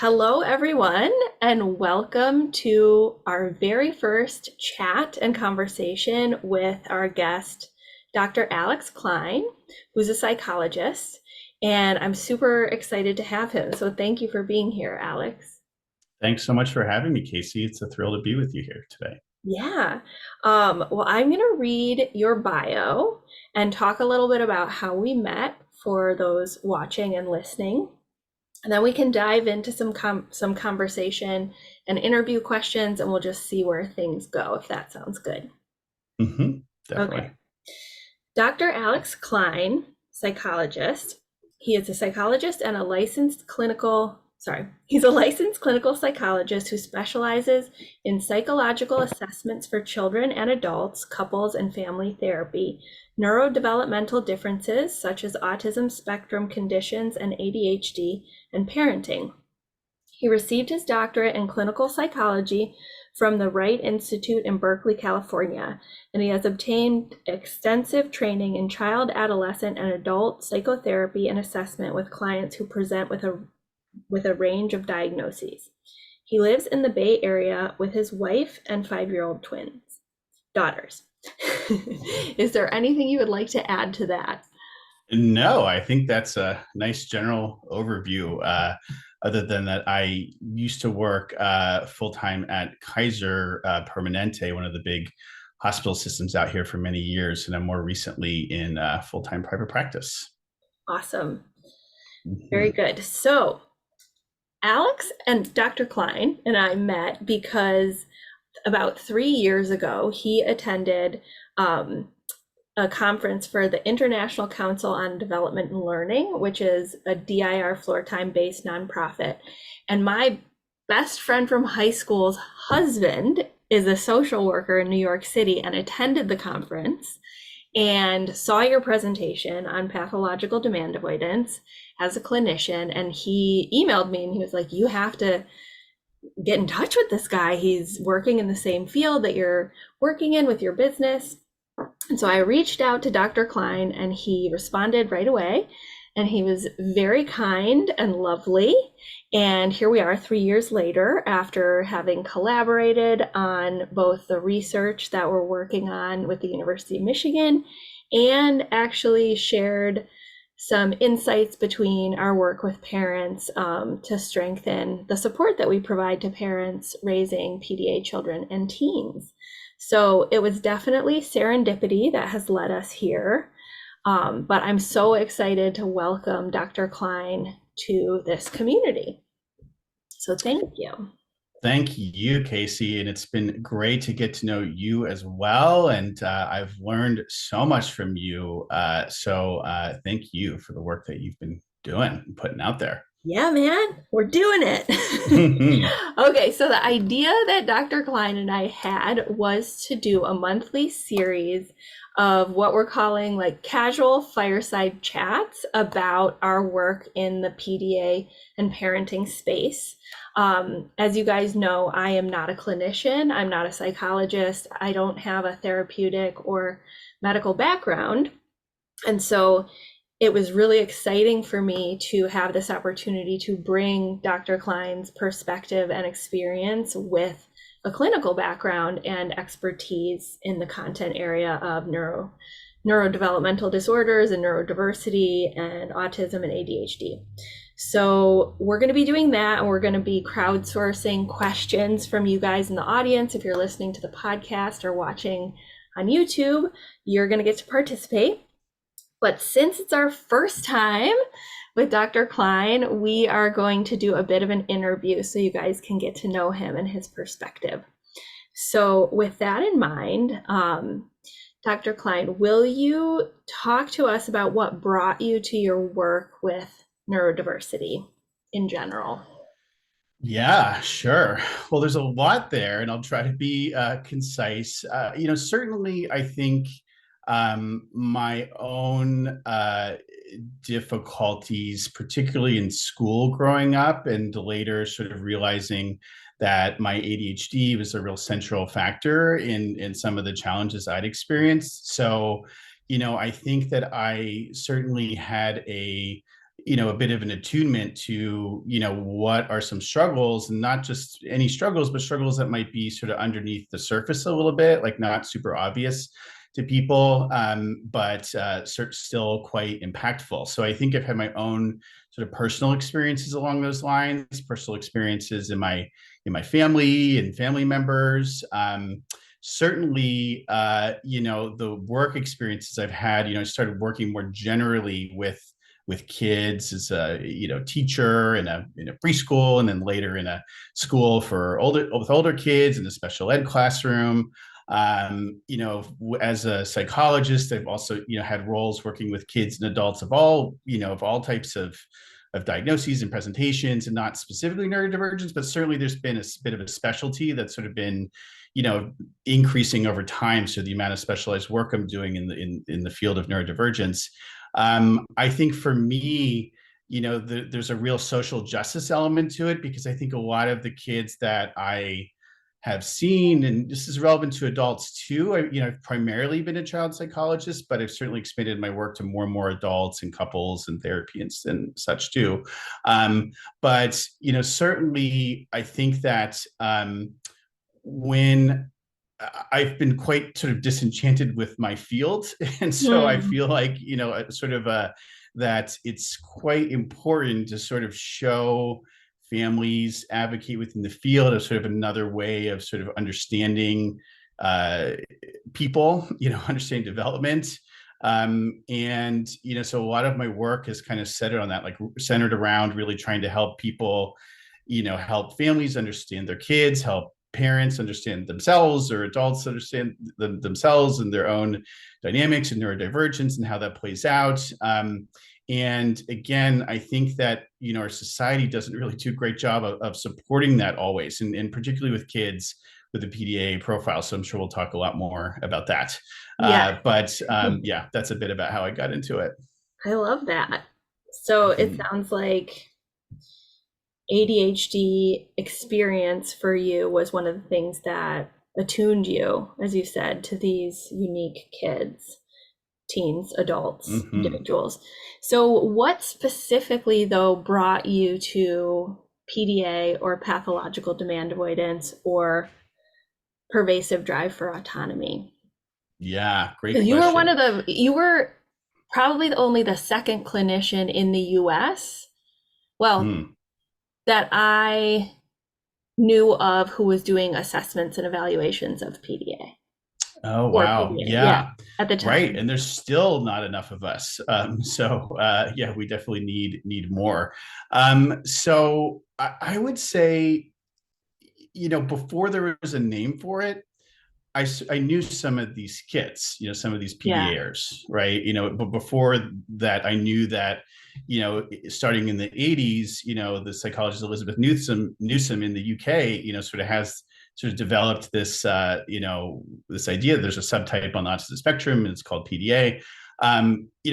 Hello, everyone, and welcome to our very first chat and conversation with our guest, Dr. Alex Klein, who's a psychologist, and I'm super excited to have him. So thank you for being here, Alex. Thanks so much for having me, Casey. It's a thrill to be with you here today. Yeah. Well, I'm going to read your bio and talk a little bit about how we met for those watching and listening. And then we can dive into some conversation and interview questions, and we'll just see where things go, if that sounds good. Definitely. Okay. Dr. Alex Klein, psychologist. He is a psychologist and he's a licensed clinical psychologist who specializes in psychological assessments for children and adults, couples, and family therapy, neurodevelopmental differences such as autism spectrum conditions and ADHD, and parenting. He received his doctorate in clinical psychology from the Wright Institute in Berkeley, California, and he has obtained extensive training in child, adolescent, and adult psychotherapy and assessment with clients who present with a range of diagnoses. He lives in the Bay Area with his wife and 5-year-old daughters. Is there anything you would like to add to that? No, I think that's a nice general overview. Other than that, I used to work full time at Kaiser Permanente, one of the big hospital systems out here for many years, and I'm more recently in full time private practice. Awesome. Very Mhm. good. So, Alex and Dr. Klein and I met because about 3 years ago, he attended a conference for the International Council on Development and Learning, which is a DIR floor time based nonprofit. And my best friend from high school's husband is a social worker in New York City and attended the conference and saw your presentation on pathological demand avoidance as a clinician. And he emailed me and he was like, "You have to get in touch with this guy. He's working in the same field that you're working in with your business." And so I reached out to Dr. Klein and he responded right away. And he was very kind and lovely. And here we are 3 years later after having collaborated on both the research that we're working on with the University of Michigan and actually shared some insights between our work with parents to strengthen the support that we provide to parents raising PDA children and teens. So it was definitely serendipity that has led us here. But I'm so excited to welcome Dr. Klein to this community. So thank you. Thank you, Casey. And it's been great to get to know you as well. And I've learned so much from you. So thank you for the work that you've been doing and putting out there. Yeah, man, we're doing it. Okay, so the idea that Dr. Klein and I had was to do a monthly series of what we're calling like casual fireside chats about our work in the PDA and parenting space. As you guys know, I am not a clinician, I'm not a psychologist, I don't have a therapeutic or medical background. And so it was really exciting for me to have this opportunity to bring Dr. Klein's perspective and experience with a clinical background and expertise in the content area of neurodevelopmental disorders and neurodiversity and autism and ADHD. So we're going to be doing that, and we're going to be crowdsourcing questions from you guys in the audience. If you're listening to the podcast or watching on YouTube, you're going to get to participate. But since it's our first time with Dr. Klein, we are going to do a bit of an interview so you guys can get to know him and his perspective. So with that in mind, Dr. Klein, will you talk to us about what brought you to your work with neurodiversity in general? Yeah, sure. Well, there's a lot there, and I'll try to be concise. Certainly, I think my own difficulties, particularly in school growing up, and later sort of realizing that my ADHD was a real central factor in some of the challenges I'd experienced. So, I think that I certainly had a bit of an attunement to, what are some struggles, and not just any struggles, but struggles that might be sort of underneath the surface a little bit, like not super obvious to people, but still quite impactful. So I think I've had my own sort of personal experiences along those lines, personal experiences in my family and family members. Certainly, the work experiences I've had, I started working more generally with kids as a teacher in a preschool, and then later in a school for older kids in a special ed classroom. As a psychologist, I've also had roles working with kids and adults of all types of diagnoses and presentations, and not specifically neurodivergence, but certainly there's been a bit of a specialty that's sort of been increasing over time. So the amount of specialized work I'm doing in the field of neurodivergence, I think for me, there's a real social justice element to it, because I think a lot of the kids that I have seen, and this is relevant to adults too. I've primarily been a child psychologist, but I've certainly expanded my work to more and more adults and couples and therapy and such too. But certainly, I think that when I've been quite sort of disenchanted with my field, and so I Hmm. feel like that it's quite important to sort of show families, advocate within the field as sort of another way of sort of understanding uh, people, understanding development. And so a lot of my work is kind of centered on that, like centered around really trying to help people, help families understand their kids, help parents understand themselves, or adults understand themselves and their own dynamics and neurodivergence and how that plays out. And again, I think that our society doesn't really do a great job of supporting that always, and particularly with kids with the PDA profile. So I'm sure we'll talk a lot more about that. Yeah, But yeah, that's a bit about how I got into it. I love that. So it Mhm. sounds like ADHD experience for you was one of the things that attuned you, as you said, to these unique kids, teens, adults, Mhm. individuals. So, what specifically, though, brought you to PDA or pathological demand avoidance or pervasive drive for autonomy? Yeah, great Because question. you were probably only the second clinician in the US, well, Hmm. that I knew of who was doing assessments and evaluations of PDA Oh, or wow. PDA. Yeah, Yeah. at the Right. time. And there's still not enough of us. So yeah, we definitely need more. So I would say, before there was a name for it, I knew some of these kids, some of these Yeah. PDAers, right? But before that, I knew that, starting in the 80s, the psychologist Elizabeth Newsom in the UK, sort of has sort of developed this, this idea that there's a subtype on the autism spectrum, and it's called PDA.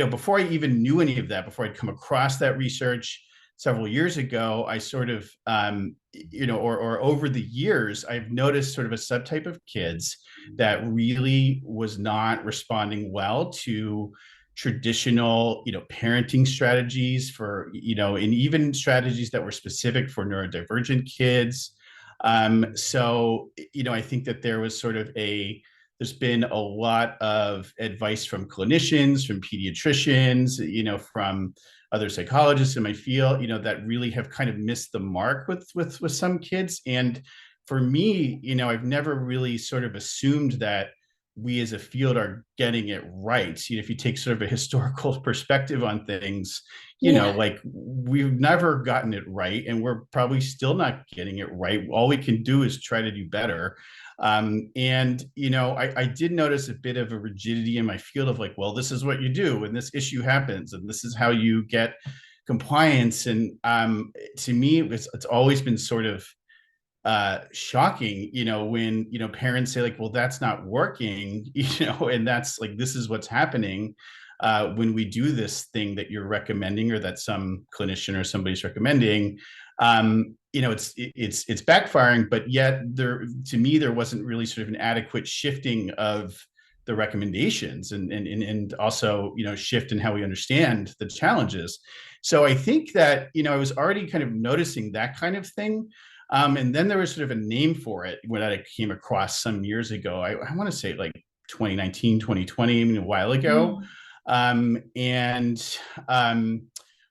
Before I even knew any of that, before I'd come across that research several years ago, I sort of, or over the years, I've noticed sort of a subtype of kids that really was not responding well to traditional parenting strategies for and even strategies that were specific for neurodivergent kids. So I think that there's been a lot of advice from clinicians, from pediatricians, from other psychologists in my field, that really have kind of missed the mark with some kids. And for me, I've never really sort of assumed that we as a field are getting it right. If you take sort of a historical perspective on things, Yeah. like we've never gotten it right, and we're probably still not getting it right. All we can do is try to do better. And I did notice a bit of a rigidity in my field of like, well, this is what you do when this issue happens, and this is how you get compliance. And to me, it's always been sort of shocking, when parents say like, well, that's not working, and that's like, this is what's happening when we do this thing that you're recommending, or that some clinician or somebody's recommending. It's backfiring, but yet there, to me, there wasn't really sort of an adequate shifting of the recommendations and also, shift in how we understand the challenges. So I think that, I was already kind of noticing that kind of thing. And then there was sort of a name for it when I came across some years ago. I want to say like 2019, 2020, I mean, a while ago. Mm. And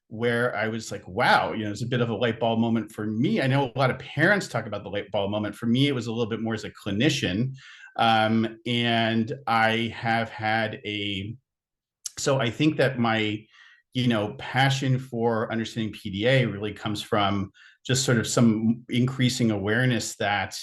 where I was like, wow, it's a bit of a light bulb moment for me. I know a lot of parents talk about the light bulb moment. For me, it was a little bit more as a clinician. And I have had so I think that my, passion for understanding PDA really comes from just sort of some increasing awareness that,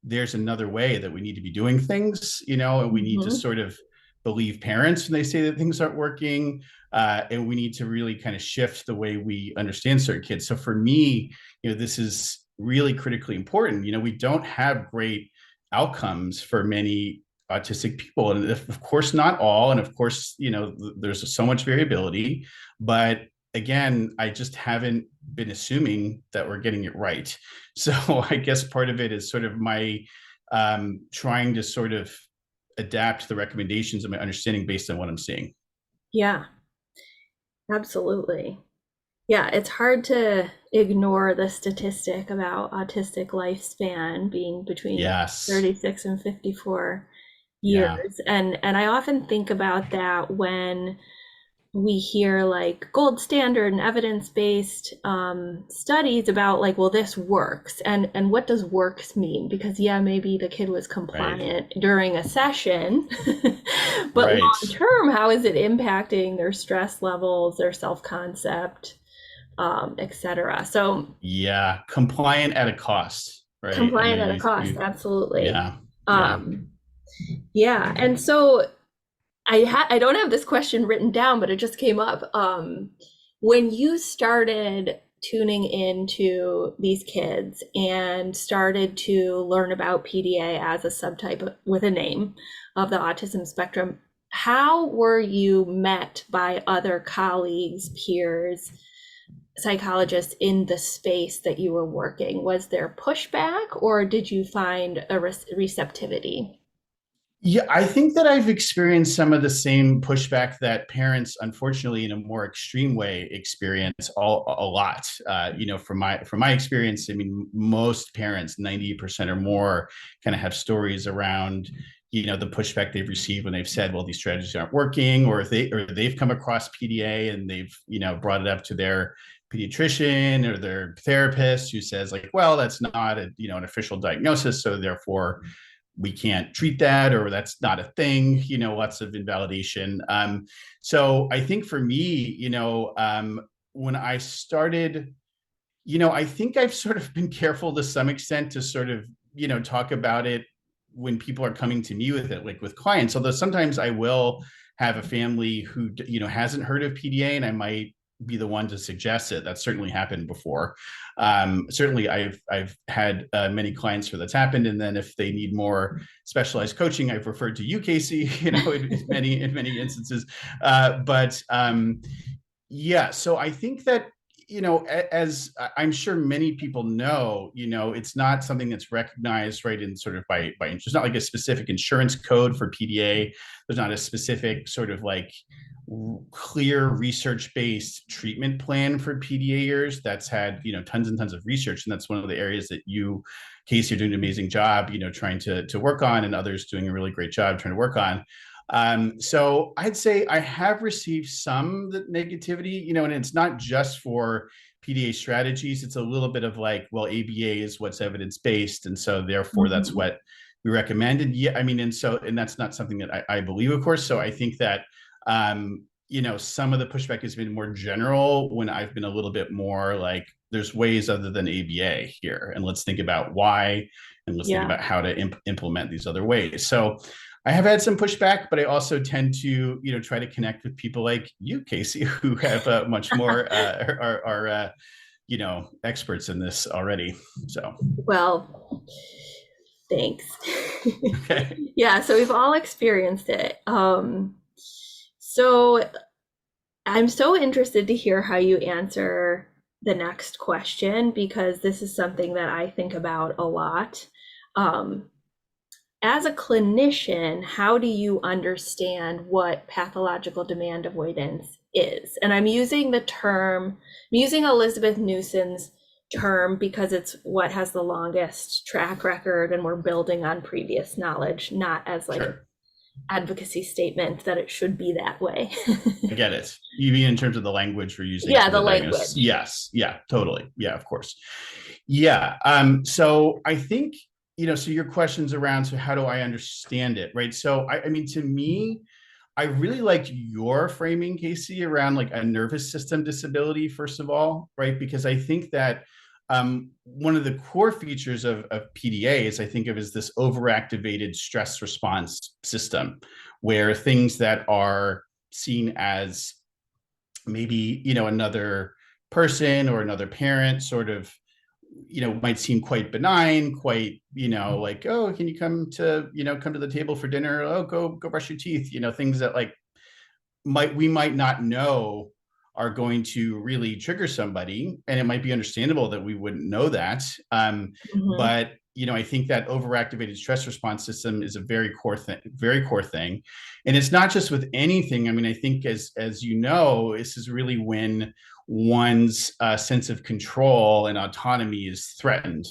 there's another way that we need to be doing things, and we need to Mhm. sort of believe parents when they say that things aren't working. And we need to really kind of shift the way we understand certain kids. So for me, this is really critically important. We don't have great outcomes for many autistic people, and of course not all, and of course there's so much variability, but again, I just haven't been assuming that we're getting it right. So I guess part of it is sort of my trying to sort of adapt the recommendations of my understanding based on what I'm seeing. Yeah, absolutely. Yeah, it's hard to ignore the statistic about autistic lifespan being between Yes. 36 and 54 Yeah. years. And I often think about that when we hear like gold standard and evidence-based studies about like, well, this works. And what does works mean? Because yeah, maybe the kid was Right. compliant during a session, but Right. long term, how is it impacting their stress levels, their self-concept, etc. So Yeah. Compliant at a cost. Right. I know compliant at a cost, you absolutely. yeah. Yeah. Um, yeah, and so I don't have this question written down, but it just came up. When you started tuning into these kids and started to learn about PDA as a subtype with a name of the autism spectrum, how were you met by other colleagues, peers, psychologists in the space that you were working? Was there pushback or did you find a receptivity? Yeah, I think that I've experienced some of the same pushback that parents, unfortunately, in a more extreme way, experience a lot. From my experience, I mean, most parents, 90% or more, kind of have stories around, the pushback they've received when they've said, "Well, these strategies aren't working," or if they've come across PDA and they've, brought it up to their pediatrician or their therapist who says like, "Well, that's not an official diagnosis, so therefore." We can't treat that, or that's not a thing, lots of invalidation. So I think for me, when I started, I think I've sort of been careful to some extent to sort of, talk about it when people are coming to me with it, like with clients. Although sometimes I will have a family who, hasn't heard of PDA, and I might be the one to suggest it. That's certainly happened before. Certainly, I've had many clients where that's happened, and then if they need more specialized coaching, I've referred to you, Casey. In many instances. But yeah, so I think that as I'm sure many people know, it's not something that's recognized right in sort of by there's not like a specific insurance code for PDA. There's not a specific sort of like clear research-based treatment plan for PDAers that's had tons and tons of research, and that's one of the areas that you, Casey, are doing an amazing job trying to work on, and others doing a really great job trying to work on. So I'd say I have received some negativity, and it's not just for PDA strategies. It's a little bit of like, well, ABA is what's evidence-based, and so therefore that's Mhm. what we recommend. And yeah, I mean, and that's not something that I believe, of course. So I think that some of the pushback has been more general when I've been a little bit more like, there's ways other than ABA here, and let's think about why, and let's think Yeah. about how to implement these other ways. So I have had some pushback, but I also tend to, try to connect with people like you, Casey, who have much more are experts in this already. So Well, thanks. okay, Yeah, so we've all experienced it. So I'm so interested to hear how you answer the next question because this is something that I think about a lot. Um, as a clinician, how do you understand what pathological demand avoidance is? And I'm using Elizabeth Newson's term because it's what has the longest track record and we're building on previous knowledge, not as like an Sure. advocacy statement that it should be that way. I get it. You mean in terms of the language we're using Yeah, for the the diagnosis? language. Yes. Yeah, totally. Yeah, of course. Yeah. So I think, so your questions around, so how do I understand it? Right. So I mean, to me, I really liked your framing, Casey, around like a nervous system disability, first of all, right? Because I think that one of the core features of PDA is I think of as this overactivated stress response system, where things that are seen as maybe, another person or another parent sort of might seem quite benign, quite, like, oh, can you come to the table for dinner? Oh, go brush your teeth, things that like we might not know are going to really trigger somebody, and it might be understandable that we wouldn't know that. Mhm. But I think that overactivated stress response system is a very core thing, and it's not just with anything. I mean, I think as this is really when one's sense of control and autonomy is threatened,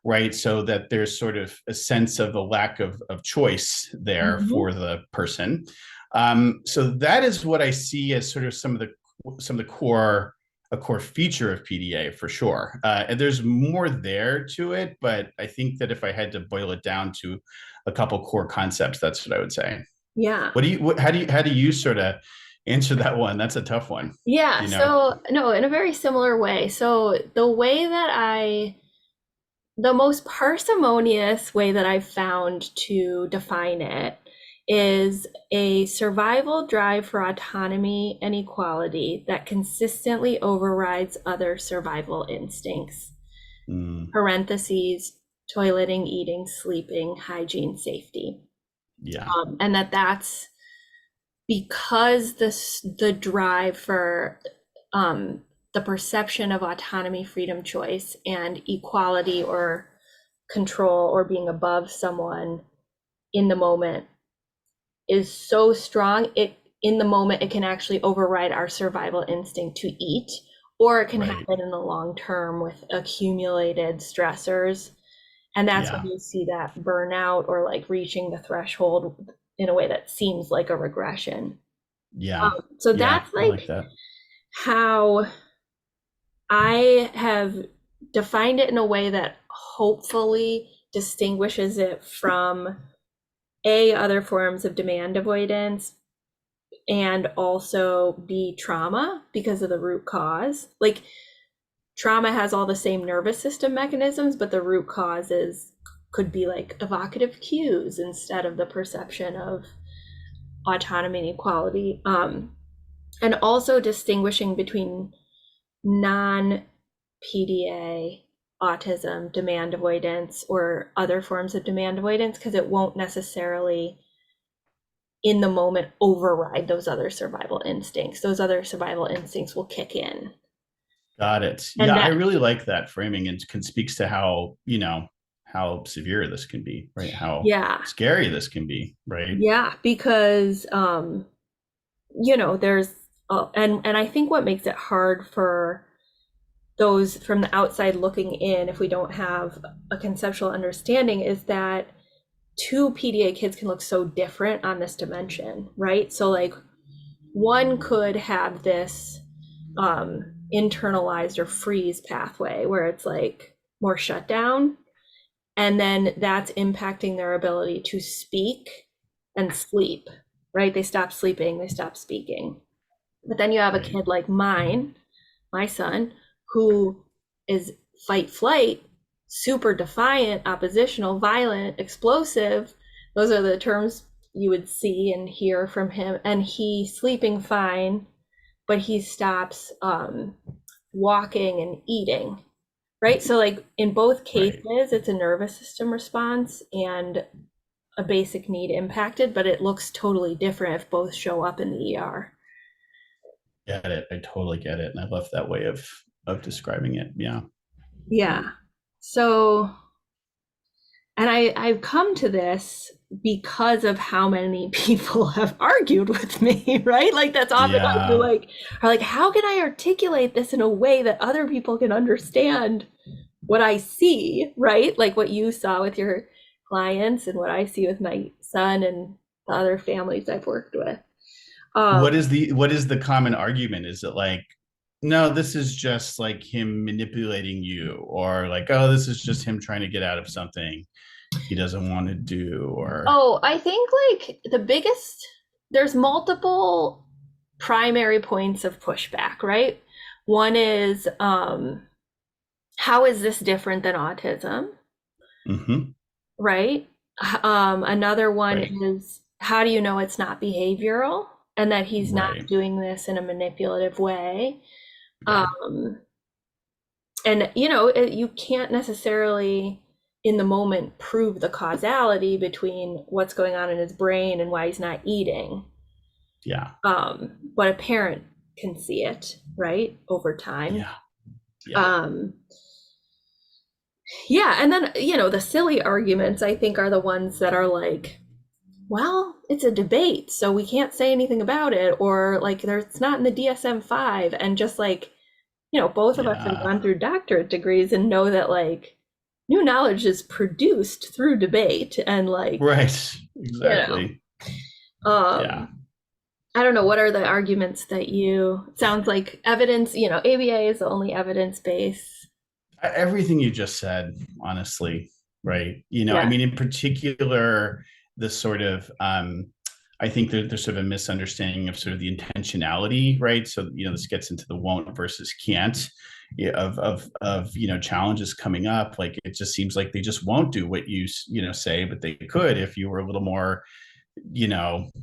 right? So that there's sort of a sense of a lack of choice there Mhm. for the person. So that is what I see as sort of some of the core a core feature of PDA for sure. And there's more there to it, but I think that if I had to boil it down to a couple core concepts, that's what I would say. Yeah. How do you sort of answer that one? That's a tough one. Yeah, You know. so no, in a very similar way. So the most parsimonious way that I've found to define it is a survival drive for autonomy and equality that consistently overrides other survival instincts. Mm, Parentheses, toileting, eating, sleeping, hygiene, safety. yeah. And that's because the drive for um, the perception of autonomy, freedom, choice, and equality or control or being above someone in the moment is so strong, it in the moment it can actually override our survival instinct to eat, or it can Right. happen in the long term with accumulated stressors. And that's when Yeah. you see that burnout or like reaching the threshold in a way that seems like a regression. Yeah. So Yeah. that's I like like that. how I have defined it in a way that hopefully distinguishes it from other forms of demand avoidance, and also B, trauma because of the root cause. Like trauma has all the same nervous system mechanisms, but the root causes could be like evocative cues instead of the perception of autonomy and equality. And also distinguishing between non PDA, autism, demand avoidance, or other forms of demand avoidance, because it won't necessarily in the moment override those other survival instincts. Those other survival instincts will kick in. Got it. And Yeah, I that, really like that framing and can speaks to how severe this can be, right? How yeah, scary this can be, right? yeah, because, there's, and I think what makes it hard for those from the outside looking in, if we don't have a conceptual understanding, is that two PDA kids can look so different on this dimension, right? So, like, one could have this internalized or freeze pathway where it's like more shut down, and then that's impacting their ability to speak and sleep, right? They stop sleeping, they stop speaking. But then you have a Right. kid like my son, who is fight flight, super defiant, oppositional, violent, explosive. Those are the terms you would see and hear from him. And he's sleeping fine, but he stops walking and eating, right? So, like in both Right. cases, it's a nervous system response and a basic need impacted, but it looks totally different if both show up in the ER. Get it. I totally get it. And I love that way of describing it. Yeah. Yeah. So And I've come to this because of how many people have argued with me, right? Like that's often like you're Yeah. like, are like, how can I articulate this in a way that other people can understand what I see, right? Like what you saw with your clients and what I see with my son and the other families I've worked with. What Um, is the common argument? Is it like, no, this is just like him manipulating you, or like, oh, this is just him trying to get out of something he doesn't want to do, or oh, I think like there's multiple primary points of pushback, right? One is, how is this different than autism, mm-hmm, right? Another one right, is, how do you know it's not behavioral and that he's not right, doing this in a manipulative way? right. Um, and you can't necessarily in the moment prove the causality between what's going on in his brain and why he's not eating. Yeah, But a parent can see it, right, over time. yeah, yeah, um yeah, and then the silly arguments I think are the ones that are like, well, it's a debate so we can't say anything about it, or like there's it's not in the DSM-5. And just like, both of us have yeah. gone through doctorate degrees and know that like new knowledge is produced through debate. And like, Right, you know exactly. Yeah. um I don't know, what are the arguments that you sounds like evidence, ABA is the only evidence base. Everything you just said, honestly, right? I Yeah. mean, in particular, the sort of, I think there's sort of a misunderstanding of sort of the intentionality, right? So, this gets into the won't versus can't, yeah, of challenges coming up. Like it just seems like they just won't do what you say, but they could if you were a little more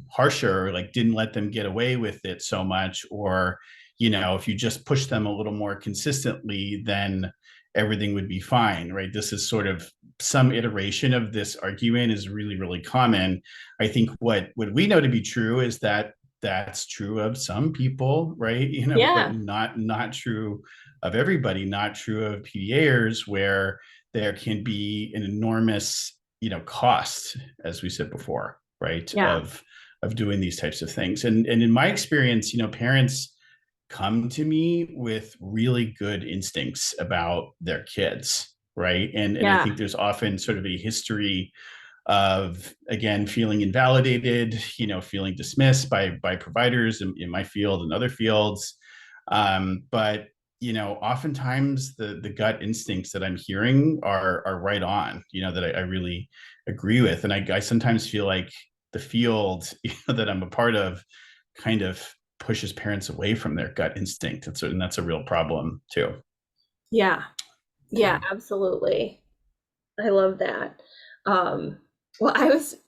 harsher, like didn't let them get away with it so much, or if you just push them a little more consistently, then everything would be fine, right? This is sort of some iteration of this argument is really, really common. I think what we know to be true is that that's true of some people, right? But Yeah. not true of everybody, not true of PDAers, where there can be an enormous cost, as we said before, right, Yeah. of doing these types of things. And in my experience, parents come to me with really good instincts about their kids, right? And I Yeah. think there's often sort of a history of, again, feeling invalidated, feeling dismissed by providers in my field and other fields. But oftentimes the gut instincts that I'm hearing are right on, that I really agree with. And I sometimes feel like the field that I'm a part of kind of pushes parents away from their gut instinct. And that's a real problem too. Yeah. Yeah, Yeah. absolutely. I love that. Um, well,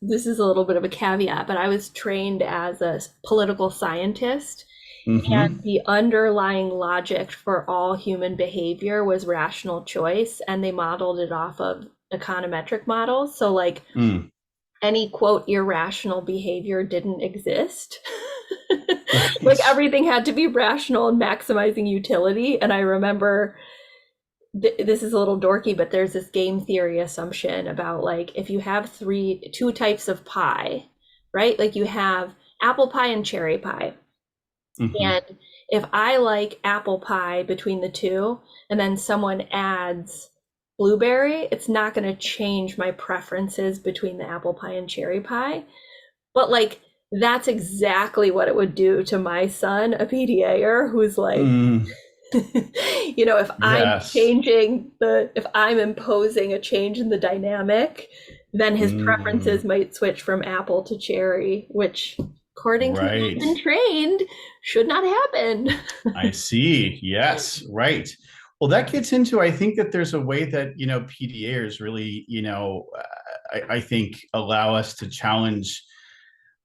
this is a little bit of a caveat, but I was trained as a political scientist, and Mm-hmm. the underlying logic for all human behavior was rational choice, and they modeled it off of econometric models. So, like, Mm. any quote irrational behavior didn't exist. Like, Right. everything had to be rational and maximizing utility. And I remember this is a little dorky, but there's this game theory assumption about like if you have two types of pie, right? Like you have apple pie and cherry pie. Mm-hmm. And if I like apple pie between the two, and then someone adds blueberry, it's not going to change my preferences between the apple pie and cherry pie. But like that's exactly what it would do to my son, a PDAer, who's like, Mm. if Yes. if I'm imposing a change in the dynamic, then his preferences Mm. might switch from apple to cherry, which, according to who Right. has been trained, should not happen. I see. Yes. Right. Well, that gets into, I think that there's a way that, PDAers really, I think allow us to challenge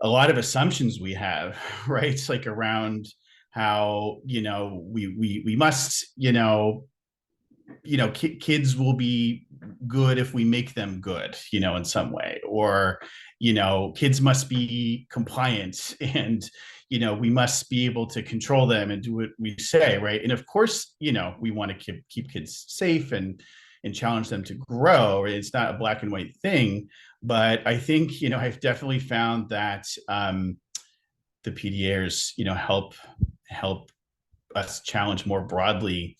a lot of assumptions we have, right? It's like around how, we must, kids will be good if we make them good, in some way, or kids must be compliant, and we must be able to control them and do what we say, right? And of course, we want to keep kids safe and and challenge them to grow. It's not a black and white thing, but I think, I've definitely found that the PDAs, help us challenge more broadly,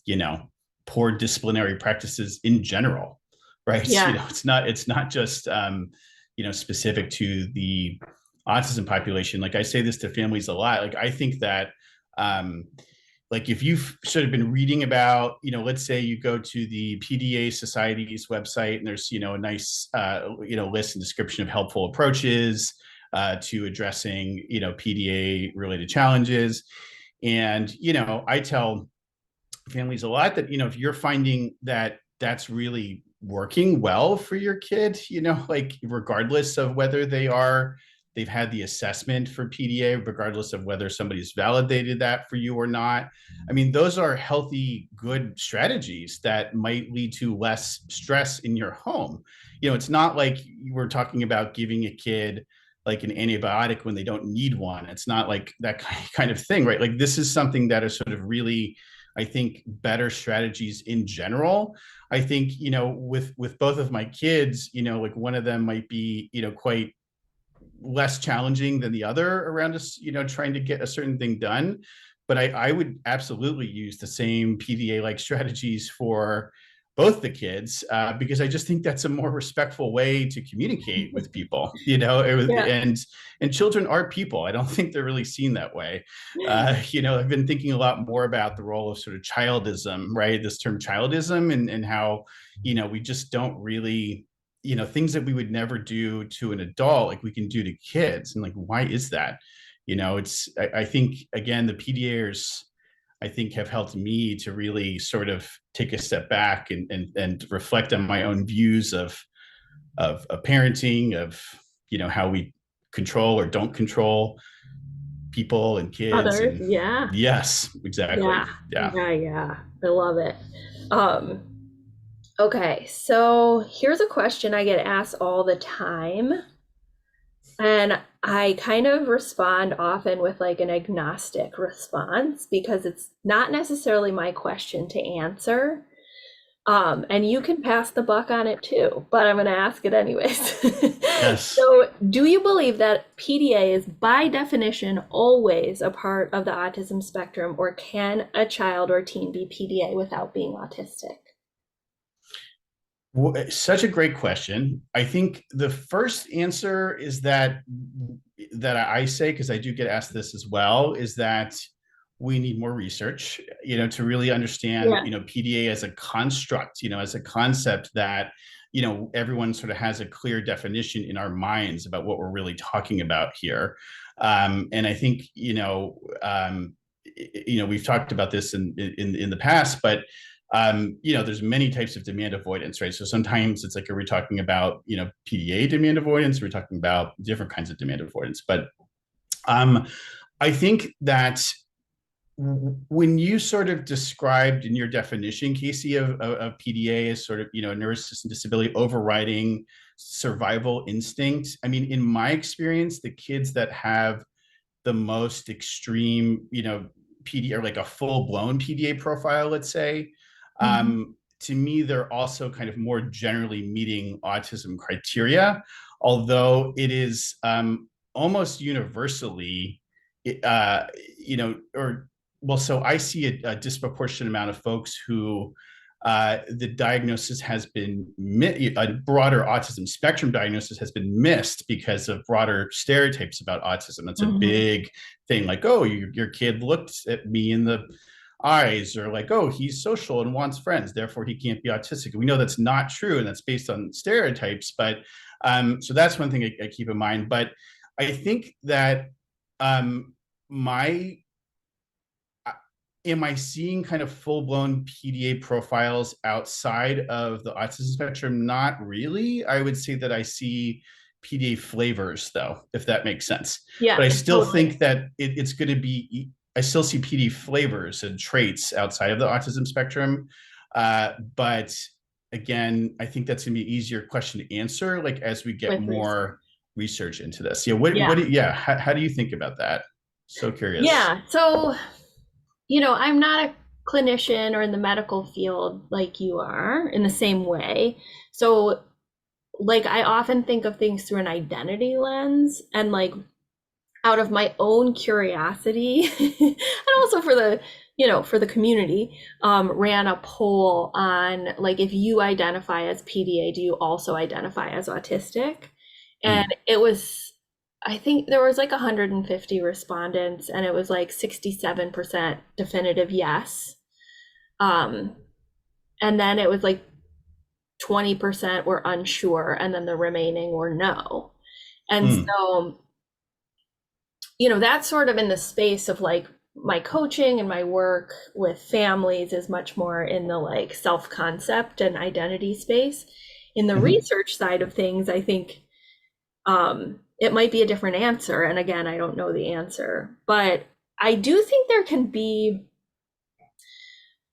you know, poor disciplinary practices in general, right? Yeah. It's not just specific to the autism population. Like I say this to families a lot. Like I think that um, like if you've sort of been reading about, let's say you go to the PDA Society's website and there's, a nice, list and description of helpful approaches to addressing, PDA related challenges. And, I tell families a lot that, if you're finding that that's really working well for your kid, like regardless of whether they've had the assessment for PDA, regardless of whether somebody's validated that for you or not. I mean, those are healthy, good strategies that might lead to less stress in your home. It's not like we're talking about giving a kid like an antibiotic when they don't need one. It's not like that kind of thing, right? Like this is something that is sort of really, I think, better strategies in general. I think, with both of my kids, like one of them might be, quite less challenging than the other around us, trying to get a certain thing done. But I would absolutely use the same PDA like strategies for both the kids because I just think that's a more respectful way to communicate with people, Yeah. and children are people. I don't think they're really seen that way. I've been thinking a lot more about the role of sort of childism, right? This term childism and how, we just don't really, things that we would never do to an adult, like we can do to kids. And like, why is that? I think, again, the PDAs, I think, have helped me to really sort of take a step back and reflect on my own views of parenting, of, how we control or don't control people and kids. Others. And Yeah. yes, exactly. Yeah. Yeah. Yeah. Yeah. I love it. Um, okay. So here's a question I get asked all the time. And I kind of respond often with like an agnostic response because it's not necessarily my question to answer. And you can pass the buck on it too, but I'm going to ask it anyways. Yes. So, do you believe that PDA is by definition always a part of the autism spectrum, or can a child or teen be PDA without being autistic? Well, such a great question. I think the first answer is that I say, because I do get asked this as well, is that we need more research, to really understand, Yeah. PDA as a construct, as a concept that, everyone sort of has a clear definition in our minds about what we're really talking about here. And I think, we've talked about this in the past, but there's many types of demand avoidance, right? So sometimes it's like, are we talking about, PDA demand avoidance? Are we talking about different kinds of demand avoidance? But I think that when you sort of described in your definition, Casey, of PDA as sort of, nervous system disability overriding survival instinct. I mean, in my experience, the kids that have the most extreme, PDA, or like a full blown PDA profile, let's say, Mhm. to me, they're also kind of more generally meeting autism criteria, although it is almost universally, uh, or well, so I see a disproportionate amount of folks who the diagnosis has been a broader autism spectrum diagnosis has been missed because of broader stereotypes about autism. That's a Mhm. big thing. Like, oh, your kid looked at me in the eyes, or like, oh, he's social and wants friends, therefore he can't be autistic. We know that's not true, and that's based on stereotypes. But so that's one thing I keep in mind. But I think that my am I seeing kind of full blown PDA profiles outside of the autism spectrum? Not really. I would say that I see PDA flavors, though, if that makes sense. Yeah, But I still totally. think that it's going to be, I still see PD flavors and traits outside of the autism spectrum. But again, I think that's going to be an easier question to answer, like as we get With research. more research into this. Yeah. Yeah. How do you think about that? So curious. Yeah. So, I'm not a clinician or in the medical field like you are in the same way. So like I often think of things through an identity lens, and like out of my own curiosity and also for the for the community, ran a poll on like, if you identify as PDA, do you also identify as autistic? And Mm, it was, I think there was like 150 respondents, and it was like 67% definitive yes. um, and then it was like 20% were unsure, and then the remaining were no. And mm, so that's sort of in the space of like my coaching and my work with families is much more in the like self concept and identity space. In the mhm. research side of things, I think it might be a different answer. And again, I don't know the answer, but I do think there can be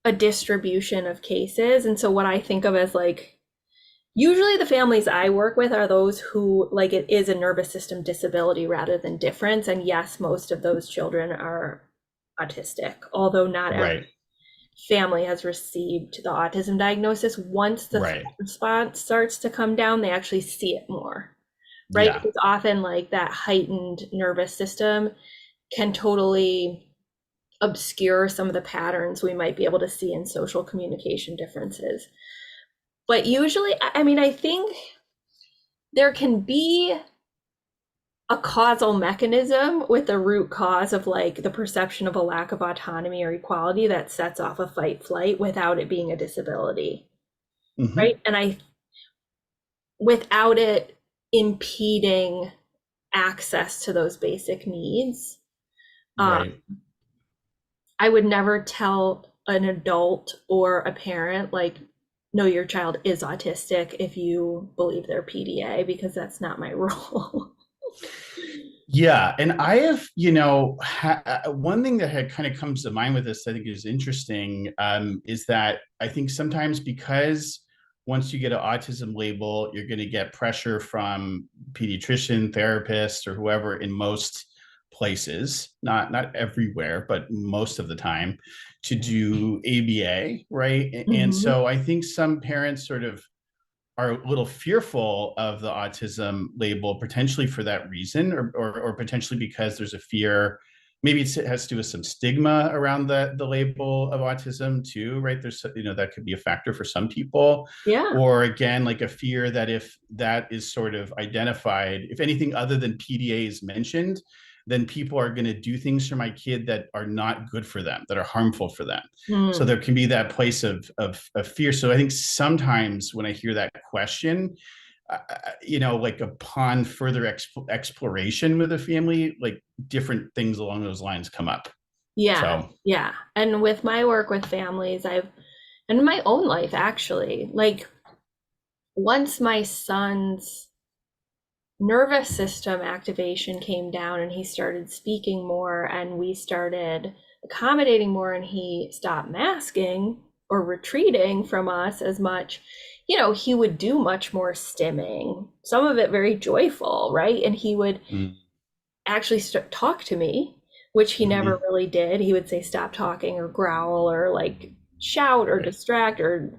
a distribution of cases. And so, what I think of as like, usually the families I work with are those who like it is a nervous system disability rather than difference. And yes, most of those children are autistic, although not every Right, family has received the autism diagnosis. Once the threat right. response starts to come down, they actually see it more, right? Yeah, Because often like that heightened nervous system can totally obscure some of the patterns we might be able to see in social communication differences. But usually, I mean, I think there can be a causal mechanism with the root cause of like the perception of a lack of autonomy or equality that sets off a fight flight without it being a disability, hmm, right? And I, without it impeding access to those basic needs, um, right. I would never tell an adult or a parent like, no, your child is autistic if you believe they're PDA, because that's not my role. Yeah, and I have, one thing that had kind of comes to mind with this, I think is interesting, is that I think sometimes because once you get an autism label, you're going to get pressure from pediatrician, therapist, or whoever in most places, not everywhere, but most of the time, to do ABA, right? And Mhm. so I think some parents sort of are a little fearful of the autism label potentially for that reason, or potentially because there's a fear. Maybe it has to do with some stigma around the label of autism too, right? There's, that could be a factor for some people. Yeah. Or again, like a fear that if that is sort of identified, if anything other than PDA is mentioned, then people are going to do things for my kid that are not good for them, that are harmful for them. So Mm. there can be that place of fear. So I think sometimes when I hear that question, like upon further exploration with a family, like different things along those lines come up. Yeah, So, yeah. And with my work with families, and in my own life actually, like once my son's nervous system activation came down and he started speaking more and we started accommodating more and he stopped masking or retreating from us as much, he would do much more stimming, some of it very joyful, right? And he would mm, actually talk to me, which he never mhm, really did. He would say stop talking or growl or like shout or right, distract or,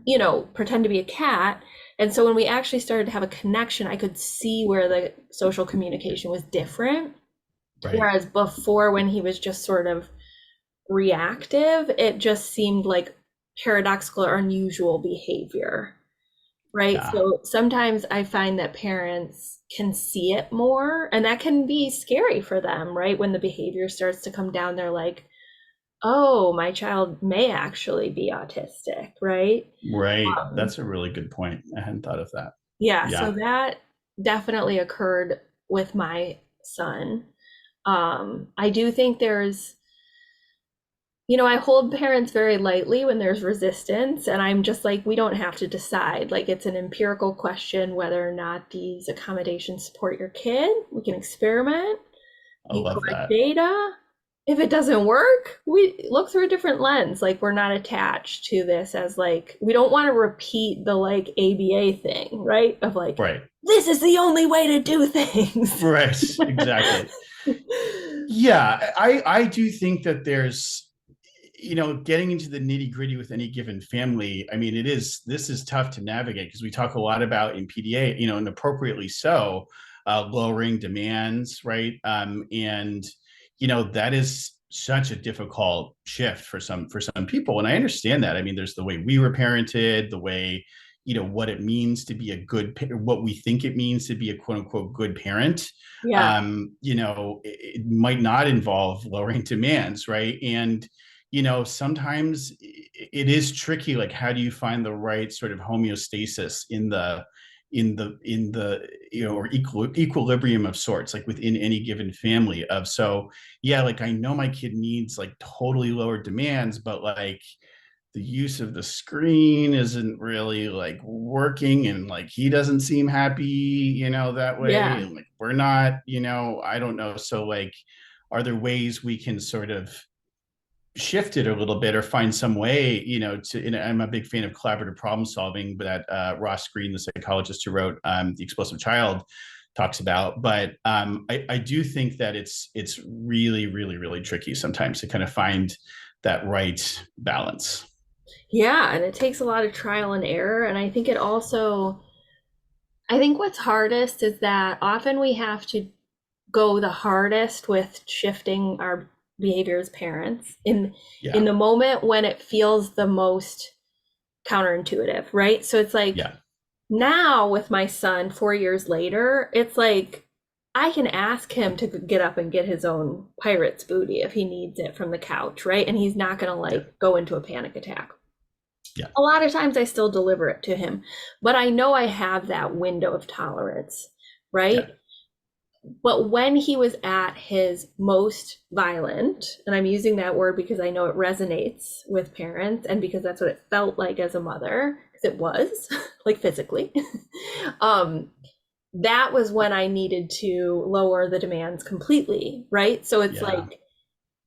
pretend to be a cat. And so when we actually started to have a connection, I could see where the social communication was different. right, Whereas before, when he was just sort of reactive, it just seemed like paradoxical or unusual behavior, right? yeah, So sometimes I find that parents can see it more, and that can be scary for them, right? When the behavior starts to come down, they're like, oh, my child may actually be autistic, right? right. Um, That's a really good point. I hadn't thought of that. yeah, so Yeah. that definitely occurred with my son. I do think there's, I hold parents very lightly when there's resistance, and I'm just like, we don't have to decide. Like, it's an empirical question whether or not these accommodations support your kid. We can experiment, I you love collect that. data. If it doesn't work, we look through a different lens. Like, we're not attached to this as like, we don't want to repeat the like ABA thing, right? Of like, Right. this is the only way to do things. Right. Exactly. Yeah, I do think that there's getting into the nitty gritty with any given family, I mean, this is tough to navigate because we talk a lot about in PDA, and appropriately so, lowering demands, right? And that is such a difficult shift for some people, and I understand that. I mean, there's the way we were parented, the way what it means to be a good, what we think it means to be a quote unquote good parent. Yeah. It might not involve lowering demands, right? And sometimes it is tricky. Like, how do you find the right sort of homeostasis in the or equilibrium of sorts, like within any given family of, so yeah, like I know my kid needs like totally lower demands, but like the use of the screen isn't really like working, and like he doesn't seem happy that way, Yeah. and like we're not, I don't know. So like, are there ways we can sort of shift it a little bit or find some way, I'm a big fan of collaborative problem solving that Ross Green, the psychologist who wrote The Explosive Child, talks about. But I do think that it's really, really, really tricky sometimes to kind of find that right balance. Yeah, and it takes a lot of trial and error. And I think it also, I think what's hardest is that often we have to go the hardest with shifting our behavior as parents in Yeah. the moment when it feels the most counterintuitive, right? So it's like Yeah. now with my son 4 years later, it's like I can ask him to get up and get his own pirate's booty if he needs it from the couch, right? And he's not going to Yeah. like go into a panic attack. Yeah. A lot of times I still deliver it to him, but I know I have that window of tolerance, Yeah. right? But when he was at his most violent, and I'm using that word because I know it resonates with parents and because that's what it felt like as a mother, because it was like physically, um, that was when I needed to lower the demands completely, right? So it's Yeah. like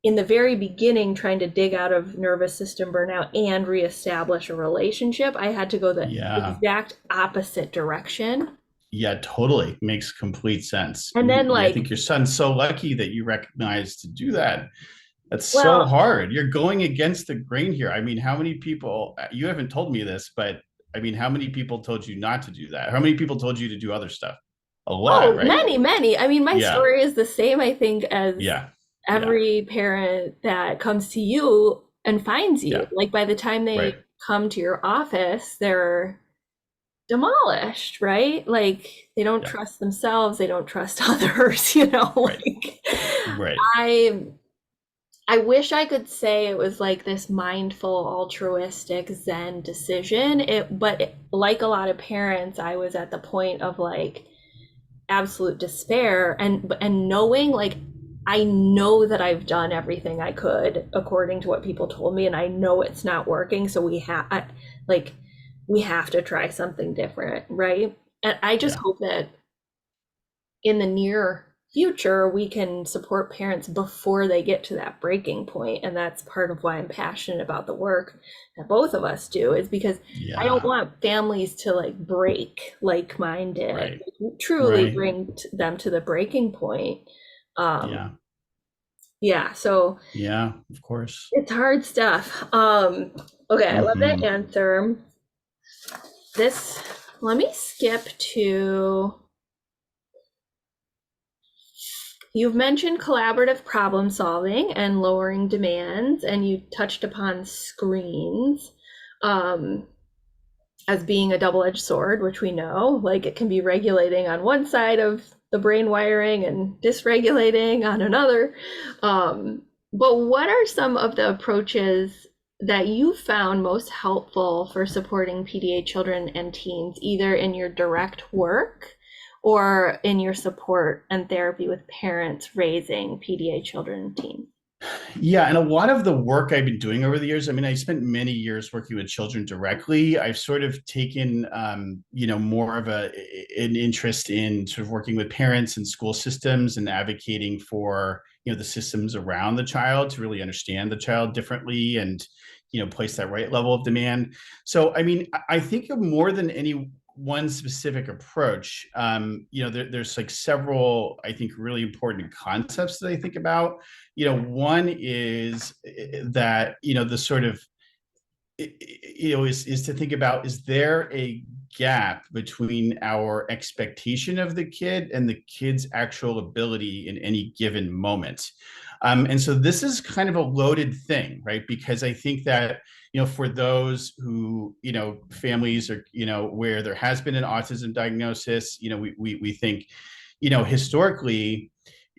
in the very beginning, trying to dig out of nervous system burnout and reestablish a relationship, I had to go the Yeah. exact opposite direction. Yeah, totally. Makes complete sense. And then, I think like, your son's so lucky that you recognize to do that. That's so well, hard. You're going against the grain here. I mean, how many people, you haven't told me this, but I mean, how many people told you not to do that? How many people told you to do other stuff? A lot, oh, right? many, many. I mean, my Yeah. story is the same, I think, as Yeah. Yeah. every parent that comes to you and finds you. Yeah. Like, by the time they Right. come to your office, they're demolished, right? Like, they don't Yeah. trust themselves, they don't trust others, Right. like Right. I I wish I could say it was like this mindful, altruistic Zen decision. Like a lot of parents, I was at the point of like absolute despair and knowing like I know that I've done everything I could according to what people told me, and I know it's not working. So like we have to try something different, right? And I just Yeah. hope that in the near future we can support parents before they get to that breaking point. And that's part of why I'm passionate about the work that both of us do, is because I don't Yeah. want families to like break like mine did, Right. truly Right. bring them to the breaking point. um Yeah. yeah, so Yeah. Of course. it's hard stuff. Okay, I love that Hmm. answer. This, let me skip to, you've mentioned collaborative problem solving and lowering demands, and you touched upon screens um, as being a double-edged sword, which we know, like it can be regulating on one side of the brain wiring and dysregulating on another. But what are some of the approaches that you found most helpful for supporting PDA children and teens, either in your direct work or in your support and therapy with parents raising PDA children and teens? Yeah, and a lot of the work I've been doing over the years, I mean, I spent many years working with children directly. I've sort of taken, more of an interest in sort of working with parents and school systems and advocating for, the systems around the child to really understand the child differently and, place that right level of demand. So, I mean, I think of more than any one specific approach, there's like several, I think, really important concepts that I think about. One is that, the sort of, is to think about, is there a gap between our expectation of the kid and the kid's actual ability in any given moment? And so this is kind of a loaded thing, right? Because I think that, for those who, families are, where there has been an autism diagnosis, we think, historically,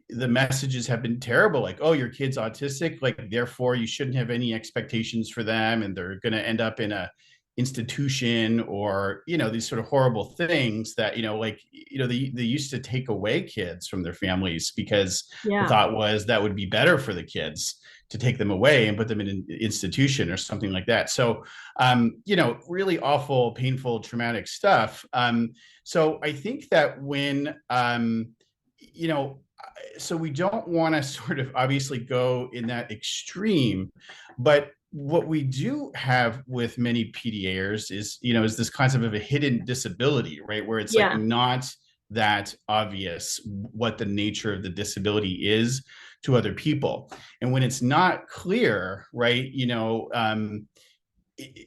the messages have been terrible, like, oh, your kid's autistic, like therefore you shouldn't have any expectations for them, and they're going to end up in a institution, or these sort of horrible things that, they used to take away kids from their families, because the Yeah. thought was that would be better for the kids to take them away and put them in an institution or something like that. So really awful, painful, traumatic stuff. So I think that when you know so we don't want to sort of obviously go in that extreme, but what we do have with many PDAers is this concept of a hidden disability, right? Where it's like Yeah. not that obvious what the nature of the disability is to other people. And when it's not clear, right,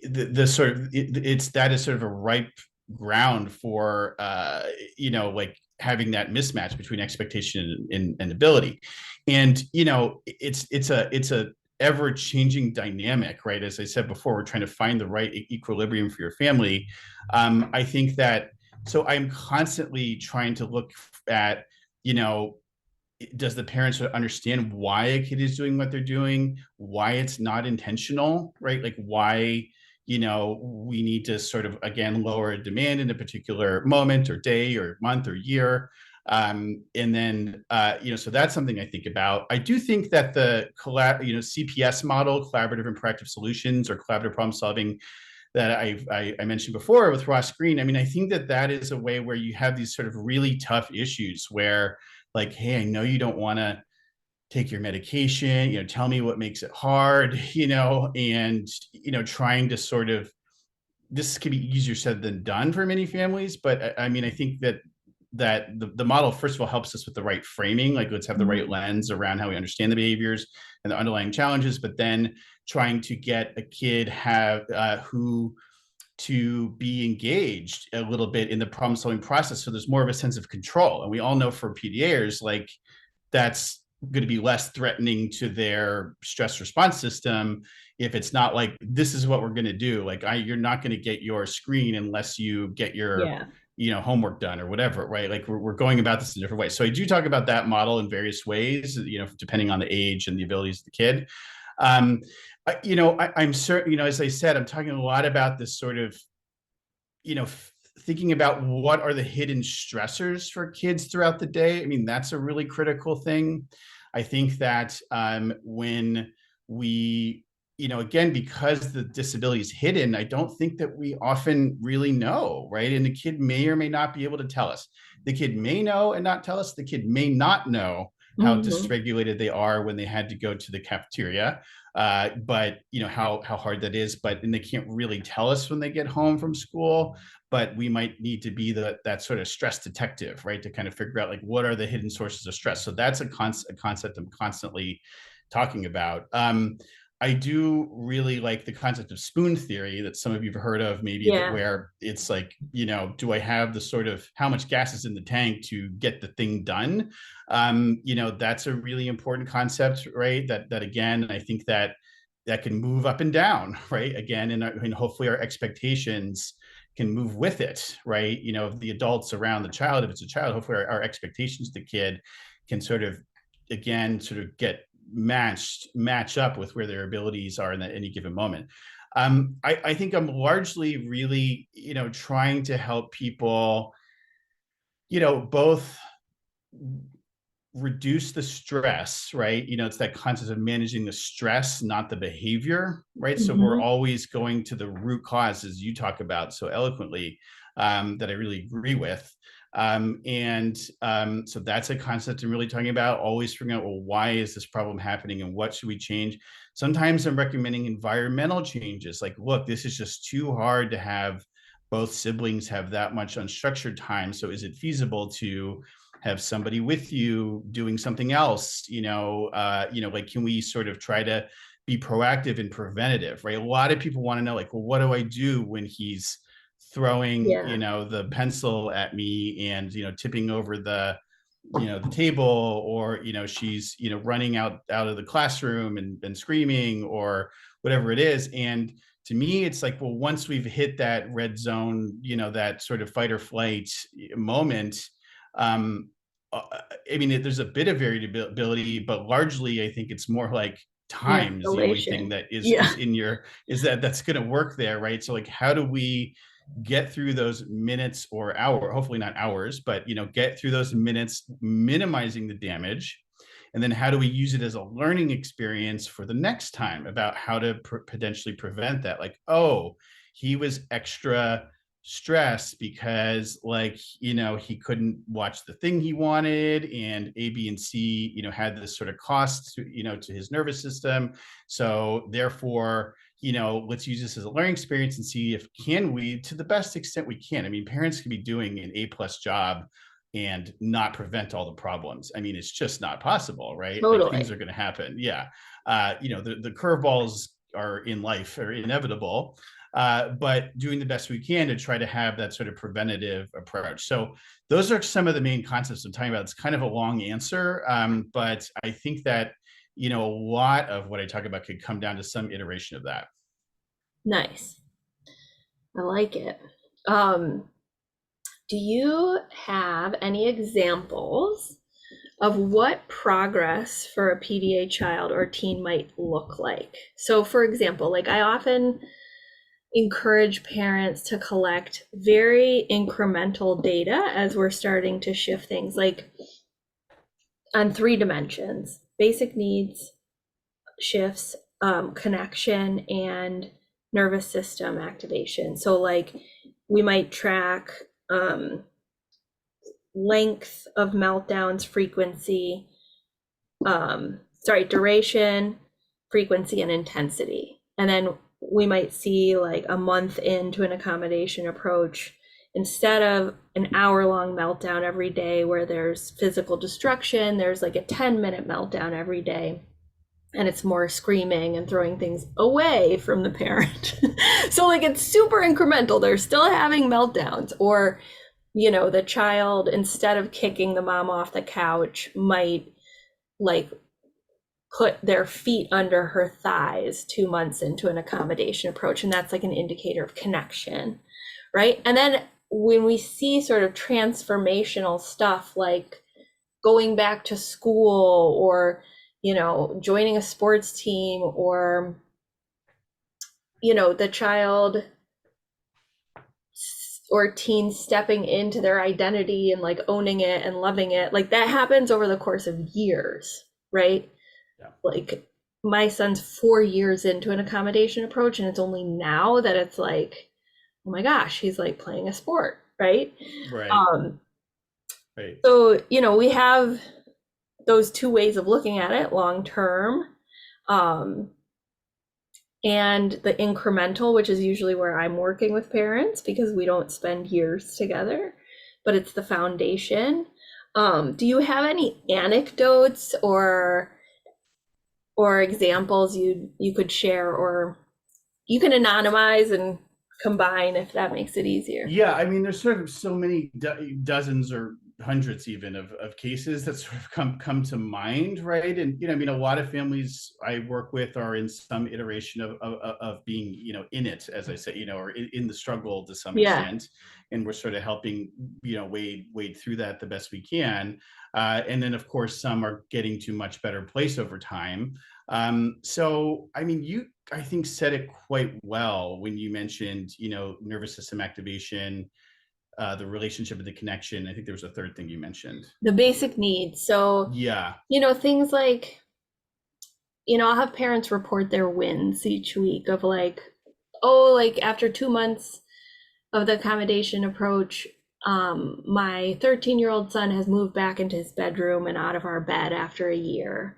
the sort of it's that is sort of a ripe ground for like having that mismatch between expectation and ability. And it's a ever changing dynamic, right? As I said before, we're trying to find the right equilibrium for your family. I think that, so I'm constantly trying to look at, you know does the parents understand why a kid is doing what they're doing, why it's not intentional, right? Like why, we need to sort of, again, lower demand in a particular moment or day or month or year. And then, so that's something I think about. I do think that the CPS model, collaborative and proactive solutions, or collaborative problem solving, that I mentioned before with Ross Green. I mean, I think that that is a way where you have these sort of really tough issues where, like, hey, I know you don't want to take your medication, tell me what makes it hard, and, trying to sort of, this could be easier said than done for many families. But I mean, I think that the model, first of all, helps us with the right framing, like let's have the right Mhm. lens around how we understand the behaviors and the underlying challenges, but then trying to get a kid who to be engaged a little bit in the problem solving process, so there's more of a sense of control. And we all know for PDAers, like, that's going to be less threatening to their stress response system if it's not like, this is what we're going to do, like, you're not going to get your screen unless you get your Yeah. homework done or whatever, right? Like we're going about this in a different way. So I do talk about that model in various ways, depending on the age and the abilities of the kid. um I'm certain, as I said, I'm talking a lot about this sort of, thinking about what are the hidden stressors for kids throughout the day. I mean, that's a really critical thing. I think that when we, again, because the disability is hidden, I don't think that we often really know, right? And the kid may or may not be able to tell us. The kid may know and not tell us. The kid may not know how Mhm. dysregulated they are when they had to go to the cafeteria, but how hard that is. But and they can't really tell us when they get home from school. But we might need to be that sort of stress detective, right, to kind of figure out, like, what are the hidden sources of stress. So that's a concept I'm constantly talking about. I do really like the concept of spoon theory that some of you've heard of, maybe, that Yeah. where it's like, do I have the sort of how much gas is in the tank to get the thing done? That's a really important concept, right? That again, I think that can move up and down, right? Again, and hopefully our expectations can move with it, right? Of the adults around the child, if it's a child, hopefully our expectations of the kid can sort of, again, sort of get match up with where their abilities are in any given moment. I think I'm largely really, trying to help people, both reduce the stress, right? It's that concept of managing the stress, not the behavior, right? So we're Mhm. always going to the root causes you talk about so eloquently, that I really agree with. And So that's a concept I'm really talking about, always figuring out, well, why is this problem happening and what should we change? Sometimes I'm recommending environmental changes, like, look, this is just too hard to have both siblings have that much unstructured time. So is it feasible to have somebody with you doing something else? Like, can we sort of try to be proactive and preventative, right? A lot of people want to know, like, well, what do I do when he's throwing, Yeah. the pencil at me and, tipping over the table, or, she's, running out of the classroom and screaming, or whatever it is. And to me, it's like, well, once we've hit that red zone, that sort of fight or flight moment, um, uh, I mean, there's a bit of variability, but largely, I think it's more like An time is the only thing escalation. that Yeah. is that's going to work there, right? So, like, how do we get through those minutes or hour, hopefully not hours, but, get through those minutes, minimizing the damage, and then how do we use it as a learning experience for the next time about how to potentially prevent that? Like, oh, he was extra stressed because, like, he couldn't watch the thing he wanted, and A, B, and C, had this sort of cost to, to his nervous system. So therefore, let's use this as a learning experience and see if can we, to the best extent we can. I mean, parents can be doing an A+ job and not prevent all the problems. I mean, it's just not possible, right? Like, things Totally. are going to happen. Yeah. The curveballs are in life are inevitable, but doing the best we can to try to have that sort of preventative approach. So those are some of the main concepts I'm talking about. It's kind of a long answer, but I think that, a lot of what I talk about could come down to some iteration of that. Nice. I like it. Um, do you have any examples of what progress for a PDA child or teen might look like? So, for example, like I often encourage parents to collect very incremental data as we're starting to shift things, like on 3 dimensions: basic needs, shifts, connection, and nervous system activation. So, like, we might track length of meltdowns, frequency, duration, frequency, and intensity. And then we might see, like, a month into an accommodation approach, instead of an hour-long meltdown every day where there's physical destruction, there's like a 10-minute meltdown every day, and it's more screaming and throwing things away from the parent. So, like, it's super incremental. They're still having meltdowns. Or, the child, instead of kicking the mom off the couch, might, like, put their feet under her thighs 2 months into an accommodation approach. And that's like an indicator of connection, right? And then when we see sort of transformational stuff, like going back to school, or, joining a sports team, or, the child or teen stepping into their identity and, like, owning it and loving it, like, that happens over the course of years, right? Yeah. Like, my son's 4 years into an accommodation approach, and it's only now that it's like, oh my gosh, he's like playing a sport, right? Right. Um, Right. so, we have those two ways of looking at it: long term, um, and the incremental, which is usually where I'm working with parents because we don't spend years together, but it's the foundation. Do you have any anecdotes or examples you could share, or you can anonymize and combine if that makes it easier? Yeah, I mean, there's sort of so many dozens or hundreds even of cases that sort of come to mind, right? And, I mean, a lot of families I work with are in some iteration of being, in it, as I say, or in the struggle to some Yeah. extent, and we're sort of helping, wade through that the best we can. And then, of course, some are getting to much better place over time. So, I mean, I think, said it quite well when you mentioned, nervous system activation, the relationship and the connection. I think there was a third thing you mentioned. The basic needs. So, Yeah. things like, I'll have parents report their wins each week of, like, oh, like, after 2 months of the accommodation approach, my 13-year-old son has moved back into his bedroom and out of our bed after a year.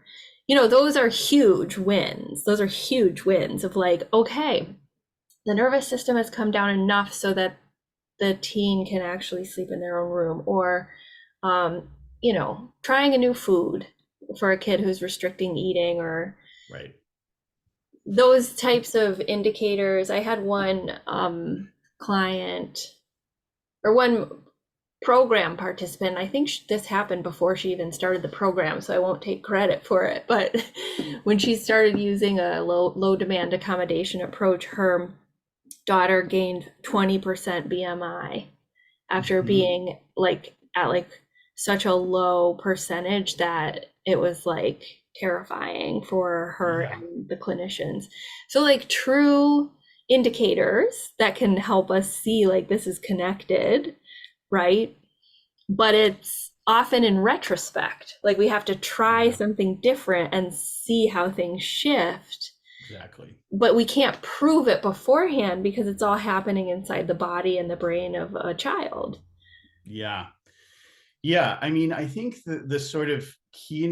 Those are huge wins. Those are huge wins of, like, okay, the nervous system has come down enough so that the teen can actually sleep in their own room, or um, trying a new food for a kid who's restricting eating, or Right. those types of indicators. I had one client, or one program participant. I think this happened before she even started the program, so I won't take credit for it. But when she started using a low demand accommodation approach, her daughter gained 20% BMI after Mhm. being like at like such a low percentage that it was like terrifying for her Yeah. and the clinicians. So like true indicators that can help us see like this is connected, right? But it's often in retrospect. Like we have to try Yeah. something different and see how things shift, Exactly. but we can't prove it beforehand because it's all happening inside the body and the brain of a child. Yeah. Yeah, I mean, I think the sort of key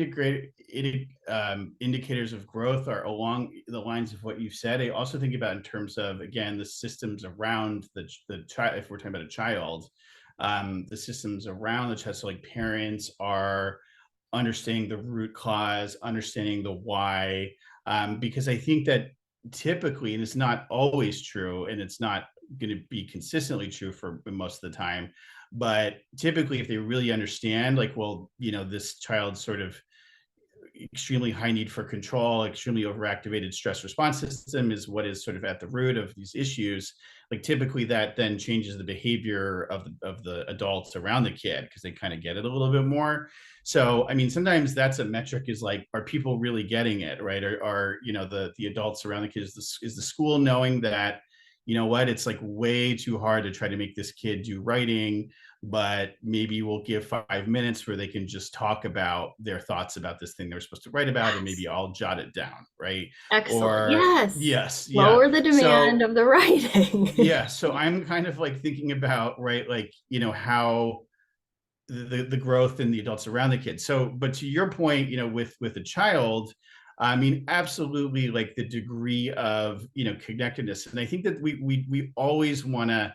indicators of growth are along the lines of what you've said. I also think about in terms of, again, the systems around the child. If we're talking about a child, the systems around the child, so like parents are understanding the root cause, understanding the why, because I think that typically, and it's not always true, and it's not going to be consistently true for most of the time, but typically, if they really understand, like, well, this child's sort of extremely high need for control, extremely overactivated stress response system is what is sort of at the root of these issues. Like typically that then changes the behavior of the adults around the kid because they kind of get it a little bit more. So, I mean, sometimes that's a metric is like, are people really getting it, right? Or the adults around the kids, is the school knowing that, what, it's like way too hard to try to make this kid do writing, but maybe we'll give 5 minutes where they can just talk about their thoughts about this thing they're supposed to write about, and maybe Yes. I'll jot it down, right? Excellent. Or Yes. yes, yeah. Lower the demand So of the writing. yeah, so I'm kind of like thinking about, right, like, how the growth in the adults around the kids. So, but to your point, with a child, I mean, absolutely, like the degree of connectedness, and I think that we always want to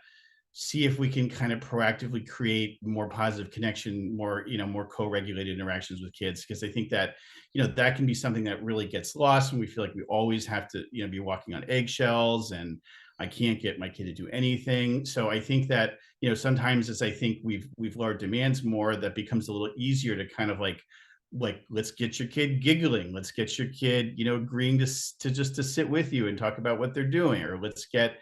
see if we can kind of proactively create more positive connection, more co-regulated interactions with kids, because I think that that can be something that really gets lost when we feel like we always have to be walking on eggshells, and I can't get my kid to do anything. So I think that sometimes, as I think we've lowered demands more, that becomes a little easier to kind of like let's get your kid giggling, let's get your kid agreeing to just to sit with you and talk about what they're doing, or let's get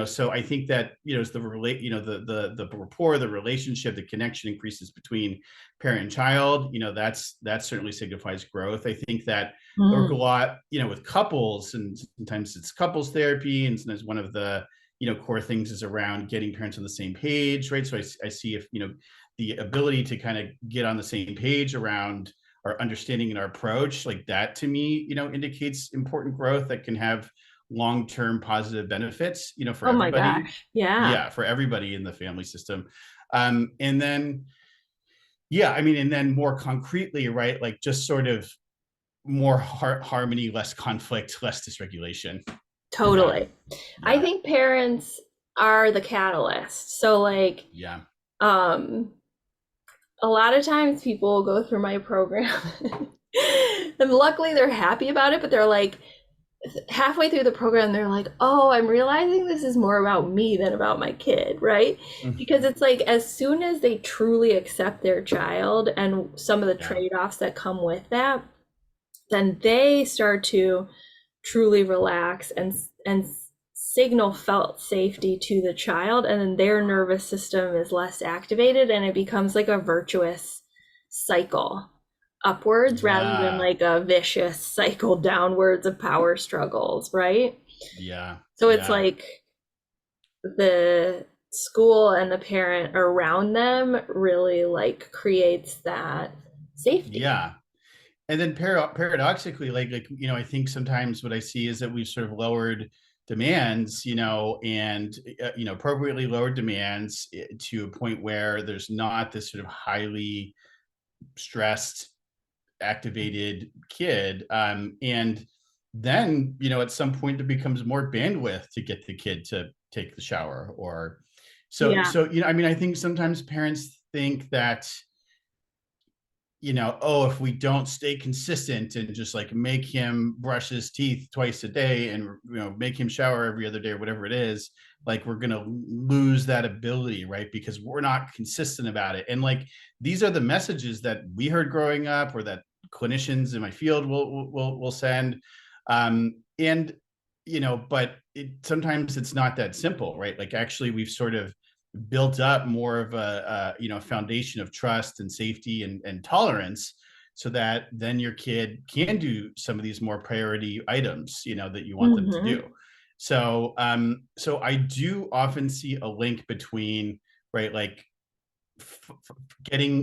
so I think that as the relate the rapport, the relationship, the connection increases between parent and child, that certainly signifies growth. I think that I work a Mm. lot with couples, and sometimes it's couples therapy, and sometimes one of the core things is around getting parents on the same page, right? So I see if the ability to kind of get on the same page around our understanding and our approach, like that to me indicates important growth that can have long-term positive benefits for Oh my everybody. gosh. Yeah, Yeah, for everybody in the family system. And then yeah, I mean, and then more concretely, right, like just sort of more harmony, less conflict, less dysregulation. Yeah. totally. I Yeah. think parents are the catalyst. So like Yeah. um a lot of times people will go through my program and luckily they're happy about it, but they're like halfway through the program they're like, "Oh, I'm realizing this is more about me than about my kid," right? Because Mhm. it's like as soon as they truly accept their child and some of the Yeah. trade-offs that come with that, then they start to truly relax and signal felt safety to the child, and then their nervous system is less activated and it becomes like a virtuous cycle upwards rather than Yeah. like a vicious cycle downwards of power struggles, right? Yeah. So it's Yeah. like the school and the parent around them really like creates that safety. Yeah. And then paradoxically, like I think sometimes what I see is that we've sort of lowered demands, and appropriately lowered demands to a point where there's not this sort of highly stressed, activated kid, and then at some point it becomes more bandwidth to get the kid to take the shower, or Yeah. I mean, I think sometimes parents think that, oh, if we don't stay consistent and just like make him brush his teeth twice a day and, make him shower every other day or whatever it is, like we're going to lose that ability, right? Because we're not consistent about it. And like, these are the messages that we heard growing up or that clinicians in my field will send. And, but sometimes it's not that simple, right? Like actually we've sort of built up more of a foundation of trust and safety and tolerance, so that then your kid can do some of these more priority items that you want them to Hmm. do. So I do often see a link between, right, like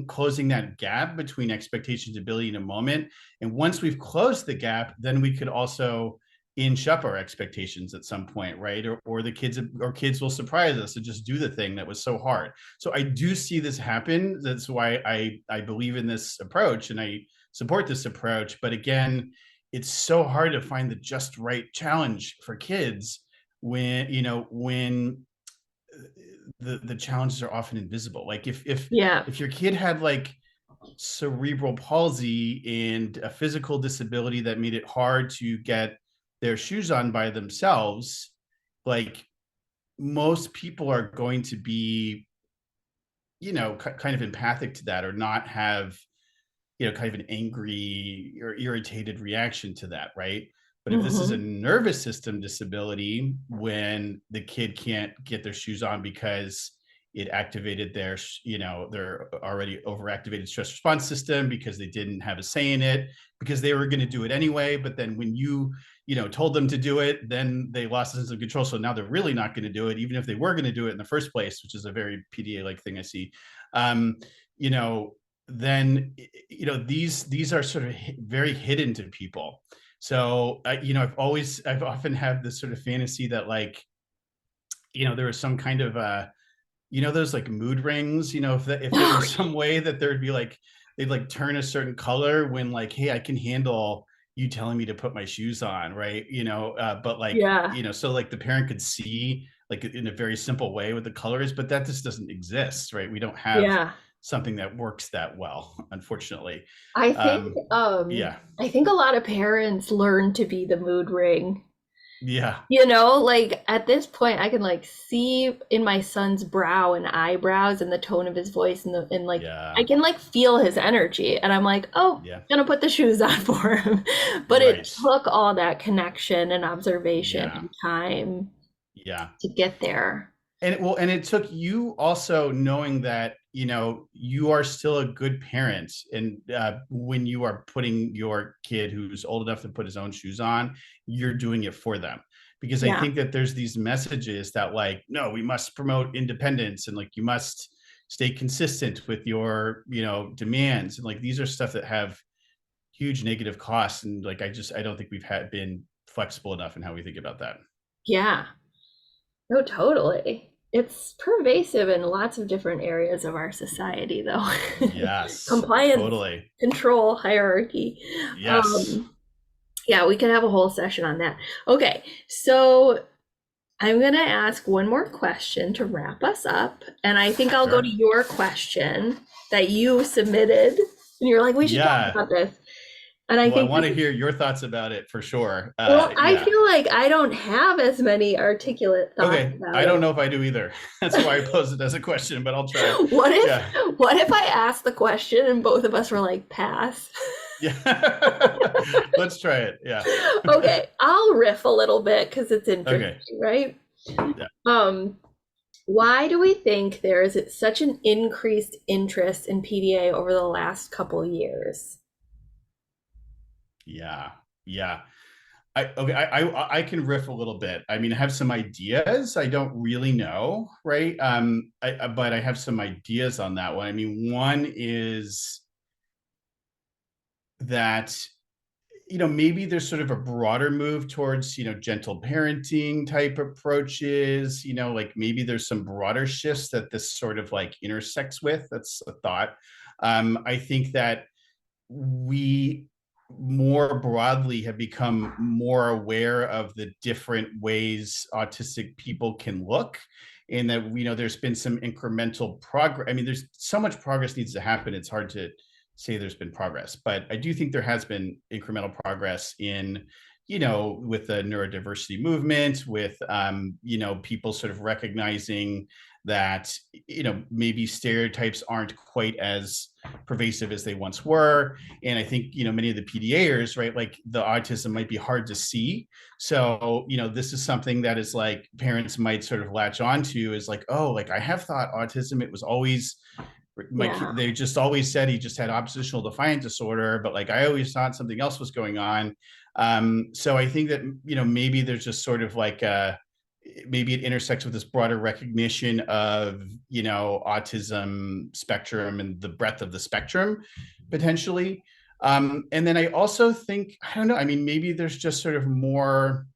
closing that gap between expectations, ability in a moment. And once we've closed the gap, then we could also inch up our expectations at some point, right? Or the kids will surprise us and just do the thing that was so hard. So I do see this happen. That's why I believe in this approach and I support this approach. But again, it's so hard to find the just right challenge for kids when the challenges are often invisible. Like Yeah. if your kid had like cerebral palsy and a physical disability that made it hard to get their shoes on by themselves, like most people are going to be, kind of empathic to that or not have, kind of an angry or irritated reaction to that, right? But if this is a Hmm. nervous system disability, when the kid can't get their shoes on because it activated their already overactivated stress response system because they didn't have a say in it, because they were going to do it anyway. But then when told them to do it, then they lost a sense of control. So now they're really not going to do it, even if they were going to do it in the first place, which is a very PDA like thing I see. Um, you know, then these are sort of very hidden to people. So I've often had this sort of fantasy that, like, there was some kind of those like mood rings, if there was some way that there'd be like they'd like turn a certain color when, like, hey, I can handle you telling me to put my shoes on, right? But like, Yeah. so like the parent could see like in a very simple way what the color is, but that just doesn't exist, right? We don't have Yeah. something that works that well, unfortunately. I think um yeah, I think a lot of parents learn to be the mood ring. yeah, Like at this point I can like see in my son's brow and eyebrows and the tone of his voice and like I yeah, can like feel his energy and I'm like, "Oh, yeah, gonna put the shoes on for him." But it right, took all that connection and observation yeah, and time yeah. to get there. And it took you also knowing that you are still a good parent, and when you are putting your kid who's old enough to put his own shoes on, you're doing it for them. Because I Yeah. think that there's these messages that, like, no, we must promote independence, and like you must stay consistent with your demands, and like these are stuff that have huge negative costs, and like I don't think we've had been flexible enough in how we think about that. Yeah. No, totally. It's pervasive in lots of different areas of our society, though. Yes, Compliance, totally. control, hierarchy. Yes. Um, yeah, we could have a whole session on that. Okay, so I'm gonna ask one more question to wrap us up, and I think I'll go to Sure. your question that you submitted, and you're like, we should talk Yeah. about this. And I Well, I think want this to is, hear your thoughts about it for sure. well, I Yeah. feel like I don't have as many articulate thoughts Okay. I about don't know if I do either. That's why I posed it as a question, but I'll try. What if Yeah. what if I asked the question and both of us were like pass? Yeah. Let's try it. Yeah. Okay, I'll riff a little bit because it's Okay. interesting, right? Yeah. Um, why do we think there is such an increased interest in PDA over the last couple years? Yeah. Yeah. I can riff a little bit. I mean, I have some ideas. I don't really know, right? But I have some ideas on that one. I mean, one is that maybe there's sort of a broader move towards gentle parenting type approaches, like maybe there's some broader shifts that this sort of like intersects with. That's a thought. I think that we more broadly have become more aware of the different ways autistic people can look, and that there's been some incremental progress. I mean, there's so much progress needs to happen. It's hard to say there's been progress, but I do think there has been incremental progress in with the neurodiversity movement, with people sort of recognizing that maybe stereotypes aren't quite as pervasive as they once were. And I think many of the PDAers, right, like the autism might be hard to see. So this is something that is like parents might sort of latch onto, is like, oh, like I have thought autism, it was always my Yeah. kid, they just always said he just had oppositional defiant disorder, but like I always thought something else was going on. So I think that maybe there's just sort of like maybe it intersects with this broader recognition of autism spectrum and the breadth of the spectrum potentially. And then I also think, I don't know, I mean, maybe there's just sort of more,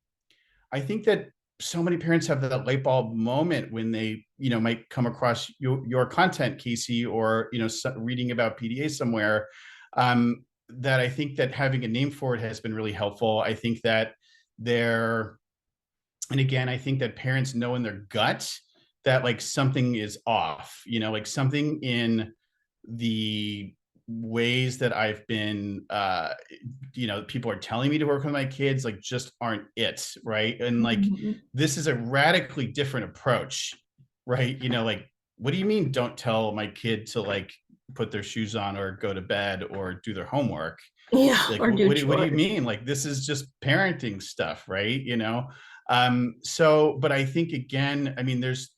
I think that so many parents have that light bulb moment when they might come across your content, Casey, or reading about PDA somewhere, that I think that having a name for it has been really helpful. I think that there, and again, I think that parents know in their gut that like something is off, like something in the ways that I've been people are telling me to work with my kids like just aren't it, right? And like Mhm. this is a radically different approach, right? Like, what do you mean don't tell my kid to like put their shoes on or go to bed or do their homework? Yeah, Like or do what do you chores. mean? Like this is just parenting stuff, right? So but I think again, I mean there's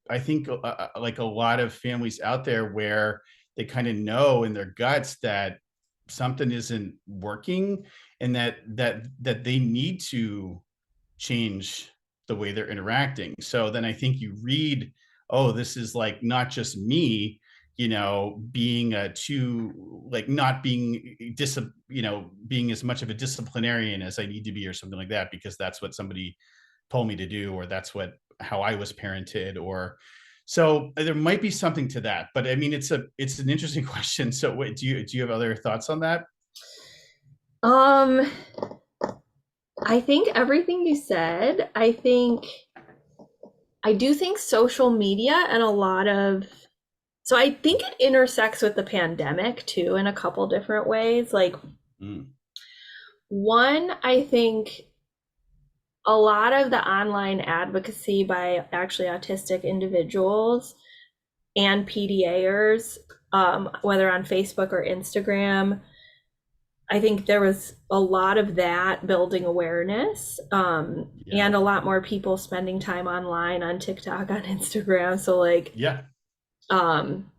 I think like a lot of families out there where they kind of know in their guts that something isn't working, and that they need to change the way they're interacting. So then I think you read, oh, this is like not just me, being a too like not being being as much of a disciplinarian as I need to be or something like that because that's what somebody told me to do, or that's what how I was parented, or so there might be something to that. But I mean, it's an interesting question. So what do you have other thoughts on that? Um, I think everything you said, I do think social media and a lot of, so I think it intersects with the pandemic too in a couple different ways. Like, Mm, one, I think a lot of the online advocacy by actually autistic individuals and PDAers, whether on Facebook or Instagram, I think there was a lot of that building awareness, yeah, and a lot more people spending time online on TikTok, on Instagram. So like yeah, um,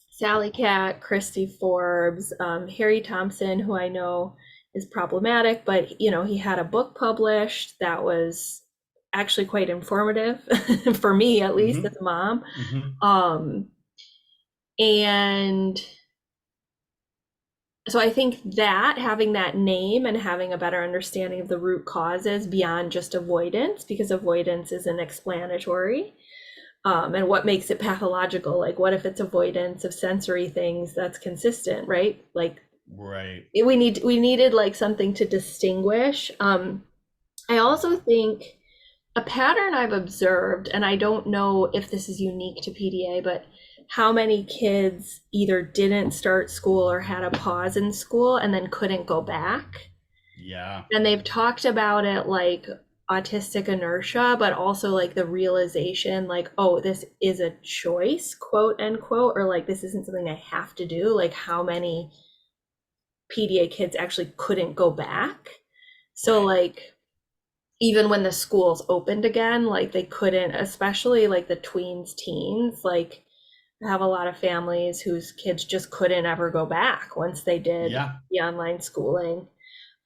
Sally Cat, Christy Forbes, Harry Thompson, who I know is problematic, but he had a book published that was actually quite informative for me, at least as mm-hmm, a mom. mm-hmm, Um, and so I think that having that name and having a better understanding of the root causes beyond just avoidance, because avoidance isn't explanatory, and what makes it pathological. Like, what if it's avoidance of sensory things that's consistent, right? Like, right, we needed like something to distinguish. I also think a pattern I've observed, and I don't know if this is unique to PDA, but how many kids either didn't start school or had a pause in school and then couldn't go back. yeah, And they've talked about it like autistic inertia, but also like the realization, like, oh, this is a choice, quote unquote, or like this isn't something I have to do. Like, how many PDA kids actually couldn't go back? So, right, like, even when the schools opened again, like they couldn't, especially like the tweens, teens, like I have a lot of families whose kids just couldn't ever go back once they did yeah, the online schooling.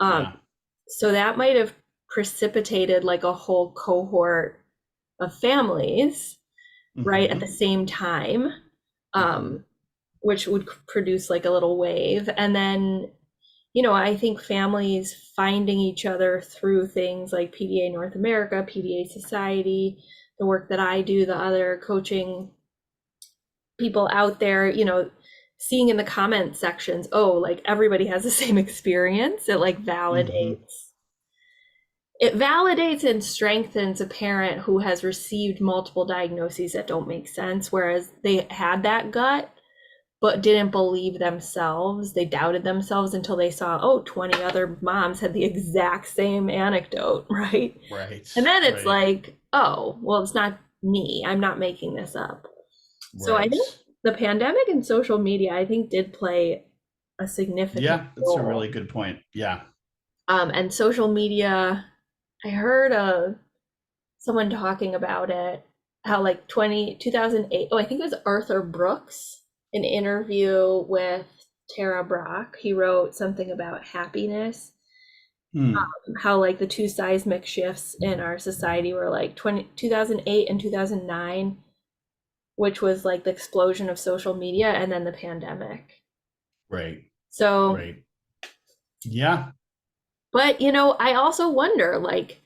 Um, yeah, so that might have precipitated like a whole cohort of families, right, at the mm-hmm, same time, mm-hmm, um, which would produce like a little wave. And then I think families finding each other through things like PDA North America, PDA Society, the work that I do, the other coaching people out there, seeing in the comment sections, oh, like everybody has the same experience. It like mm-hmm, validates it validates and strengthens a parent who has received multiple diagnoses that don't make sense, whereas they had that gut but didn't believe themselves. They doubted themselves until they saw, oh, 20 other moms had the exact same anecdote, right? Right, And then it's right, like, oh, well, it's not me. I'm not making this up. So I right. think the pandemic and social media, I think, did play a significant Yeah, that's a really role. good point. Yeah. And social media, I heard someone talking about it, how like 2008. Oh, I think it was Arthur Brooks, an interview with Tara Brach. He wrote something about happiness, Hmm. how like the two seismic shifts in our society were like 2008 and 2009, which was like the explosion of social media and then the pandemic. Right, So, right. Yeah, but I also wonder, like,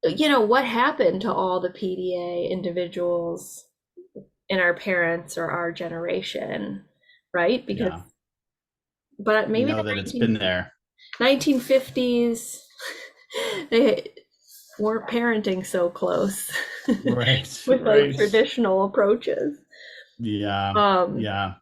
what happened to all the PDA individuals in our parents or our generation, right? Because, yeah. but We maybe know the that it's been there. 1950s, they weren't parenting so close Right, with like right. traditional approaches. Yeah, Um, yeah.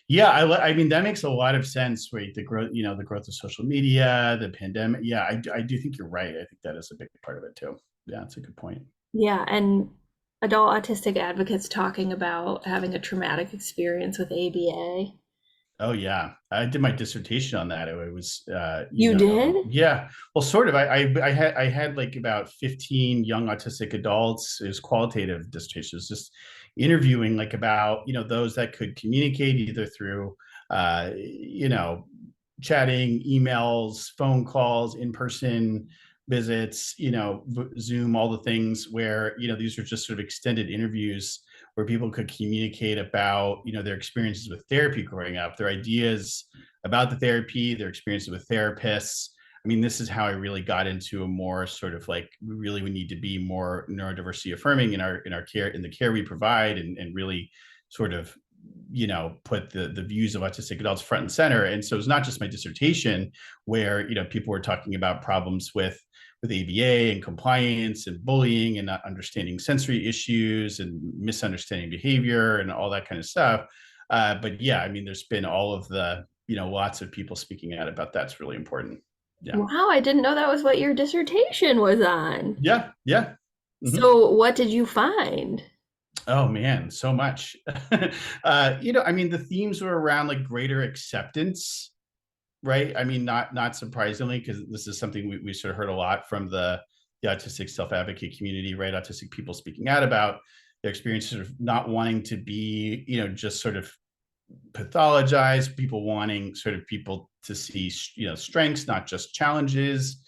Yeah, I mean that makes a lot of sense. Right, the growth, the growth of social media, the pandemic. Yeah, I do think you're right. I think that is a big part of it too. Yeah, that's a good point. yeah, and adult autistic advocates talking about having a traumatic experience with ABA. Oh yeah, I did my dissertation on that. It was, You did? yeah. Well, sort of. I had like about 15 young autistic adults. It was qualitative dissertation. It was just interviewing like about those that could communicate either through uh, you know chatting, emails, phone calls, in person visits, Zoom, all the things where these are just sort of extended interviews where people could communicate about their experiences with therapy growing up, their ideas about the therapy, their experiences with therapists. I mean, this is how I really got into a more sort of like we need to be more neurodiversity affirming in our care, in the care we provide, and really sort of put the views of autistic adults front and center. And so it's not just my dissertation where people were talking about problems with ABA and compliance and bullying and not understanding sensory issues and misunderstanding behavior and all that kind of stuff. But yeah, I mean, there's been all of the, lots of people speaking out about that's really important. Yeah. Wow, I didn't know that was what your dissertation was on. Yeah. Yeah. Mm-hmm. So, what did you find? Oh man, so much. I mean, the themes were around like greater acceptance, right? I mean, not surprisingly, because this is something we sort of heard a lot from the autistic self-advocate community, right? Autistic people speaking out about their experiences of not wanting to be, just sort of pathologized, people wanting sort of people to see, strengths, not just challenges.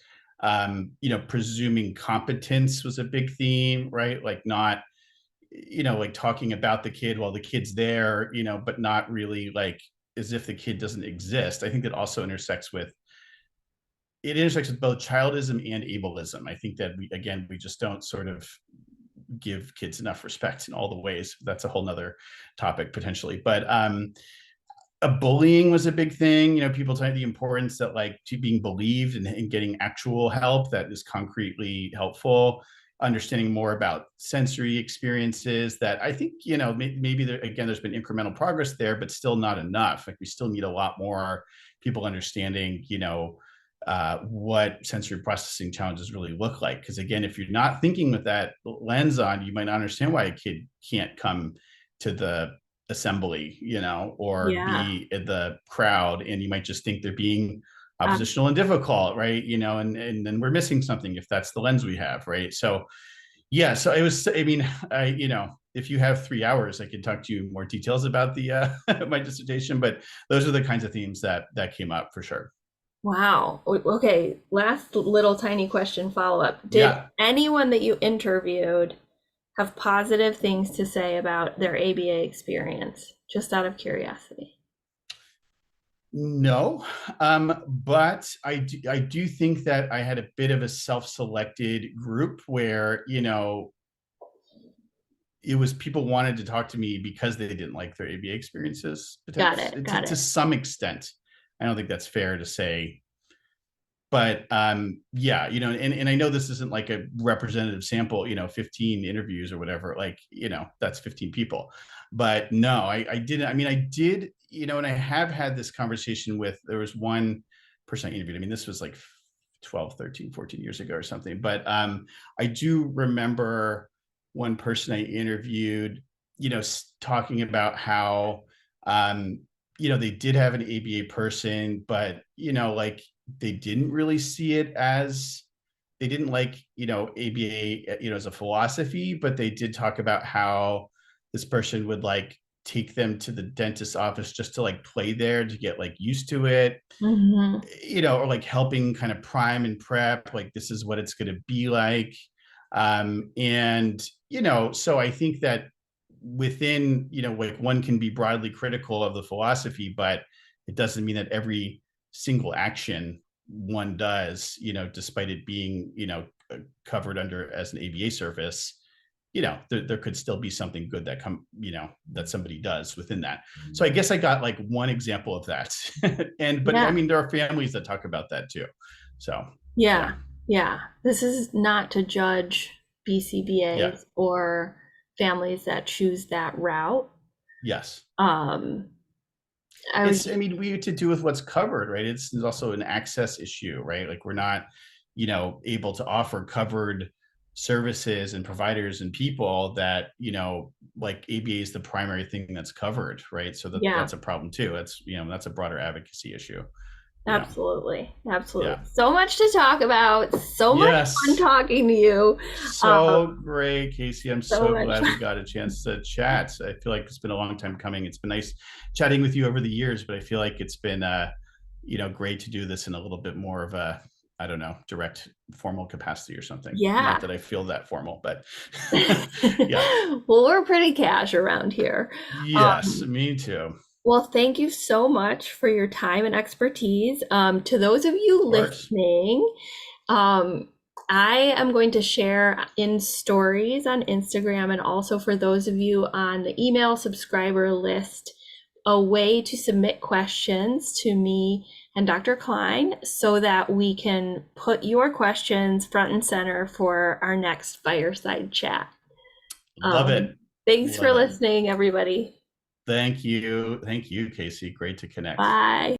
Presuming competence was a big theme, right? Like not, like talking about the kid while the kid's there, but not really like as if the kid doesn't exist. I think that also intersects with both childism and ableism. I think that we just don't sort of give kids enough respect in all the ways. That's a whole nother topic potentially. But bullying was a big thing. People talking the importance that like to being believed and getting actual help that is concretely helpful. Understanding more about sensory experiences that I think, maybe there, again, there's been incremental progress there, but still not enough. Like we still need a lot more people understanding, what sensory processing challenges really look like. Because again, if you're not thinking with that lens on, you might not understand why a kid can't come to the assembly, or Yeah. be in the crowd, and you might just think they're being Uh, oppositional and difficult, right? And then we're missing something if that's the lens we have, right? So yeah, so it was. I mean, if you have 3 hours, I could talk to you more details about the my dissertation, but those are the kinds of themes that came up for sure. wow. Okay. Last little tiny question follow up. Did Yeah. anyone that you interviewed have positive things to say about their ABA experience? Just out of curiosity. No, but I do think that I had a bit of a self-selected group where it was people wanted to talk to me because they didn't like their ABA experiences, Got it. potentially Got to it. some extent. I don't think that's fair to say but yeah, and I know this isn't like a representative sample, 15 interviews or whatever, like, that's 15 people. But no, I didn't. I mean, I did, and I have had this conversation with, there was one person I interviewed. I mean, this was like 12, 13, 14 years ago or something. But I do remember one person I interviewed, talking about how, they did have an ABA person, but, like, they didn't really see it as, they didn't like, ABA, as a philosophy, but they did talk about how this person would like take them to the dentist's office just to like play there to get like used to it, Hmm. or like helping kind of prime and prep, like this is what it's going to be like. And, so I think that within, like one can be broadly critical of the philosophy, but it doesn't mean that every single action one does, despite it being, covered under as an ABA service, there could still be something good that somebody does within that. So I guess I got like one example of that. But I Yeah. mean, there are families that talk about that too. So Yeah. yeah. Yeah. This is not to judge Yeah. BCBAs or families that choose that route. Yes. Um, I was, I mean, we have to do with what's covered, right? It's also an access issue, right? Like we're not, able to offer covered services and providers and people that, like ABA is the primary thing that's covered, right? So yeah, that's a problem too. That's a broader advocacy issue, you know. absolutely. Absolutely. Yeah. So much to talk about. So much fun Yes. talking to you. So Um, great, Casey. I'm so so much. glad we got a chance to chat. I feel like it's been a long time coming. It's been nice chatting with you over the years, but I feel like it's been great to do this in a little bit more of a, I don't know, direct formal capacity or something. Not Yeah. that I feel that formal, but yeah. Well, we're pretty cash around here. Yes, Um, me too. well, thank you so much for your time and expertise. To those of you Of course. listening, um, I am going to share in stories on Instagram, and also for those of you on the email subscriber list, a way to submit questions to me and Dr. Klein so that we can put your questions front and center for our next fireside chat. Love it. Um, Thanks for Love it. listening, everybody. Thank you. Thank you, Casey. Great to connect. Bye.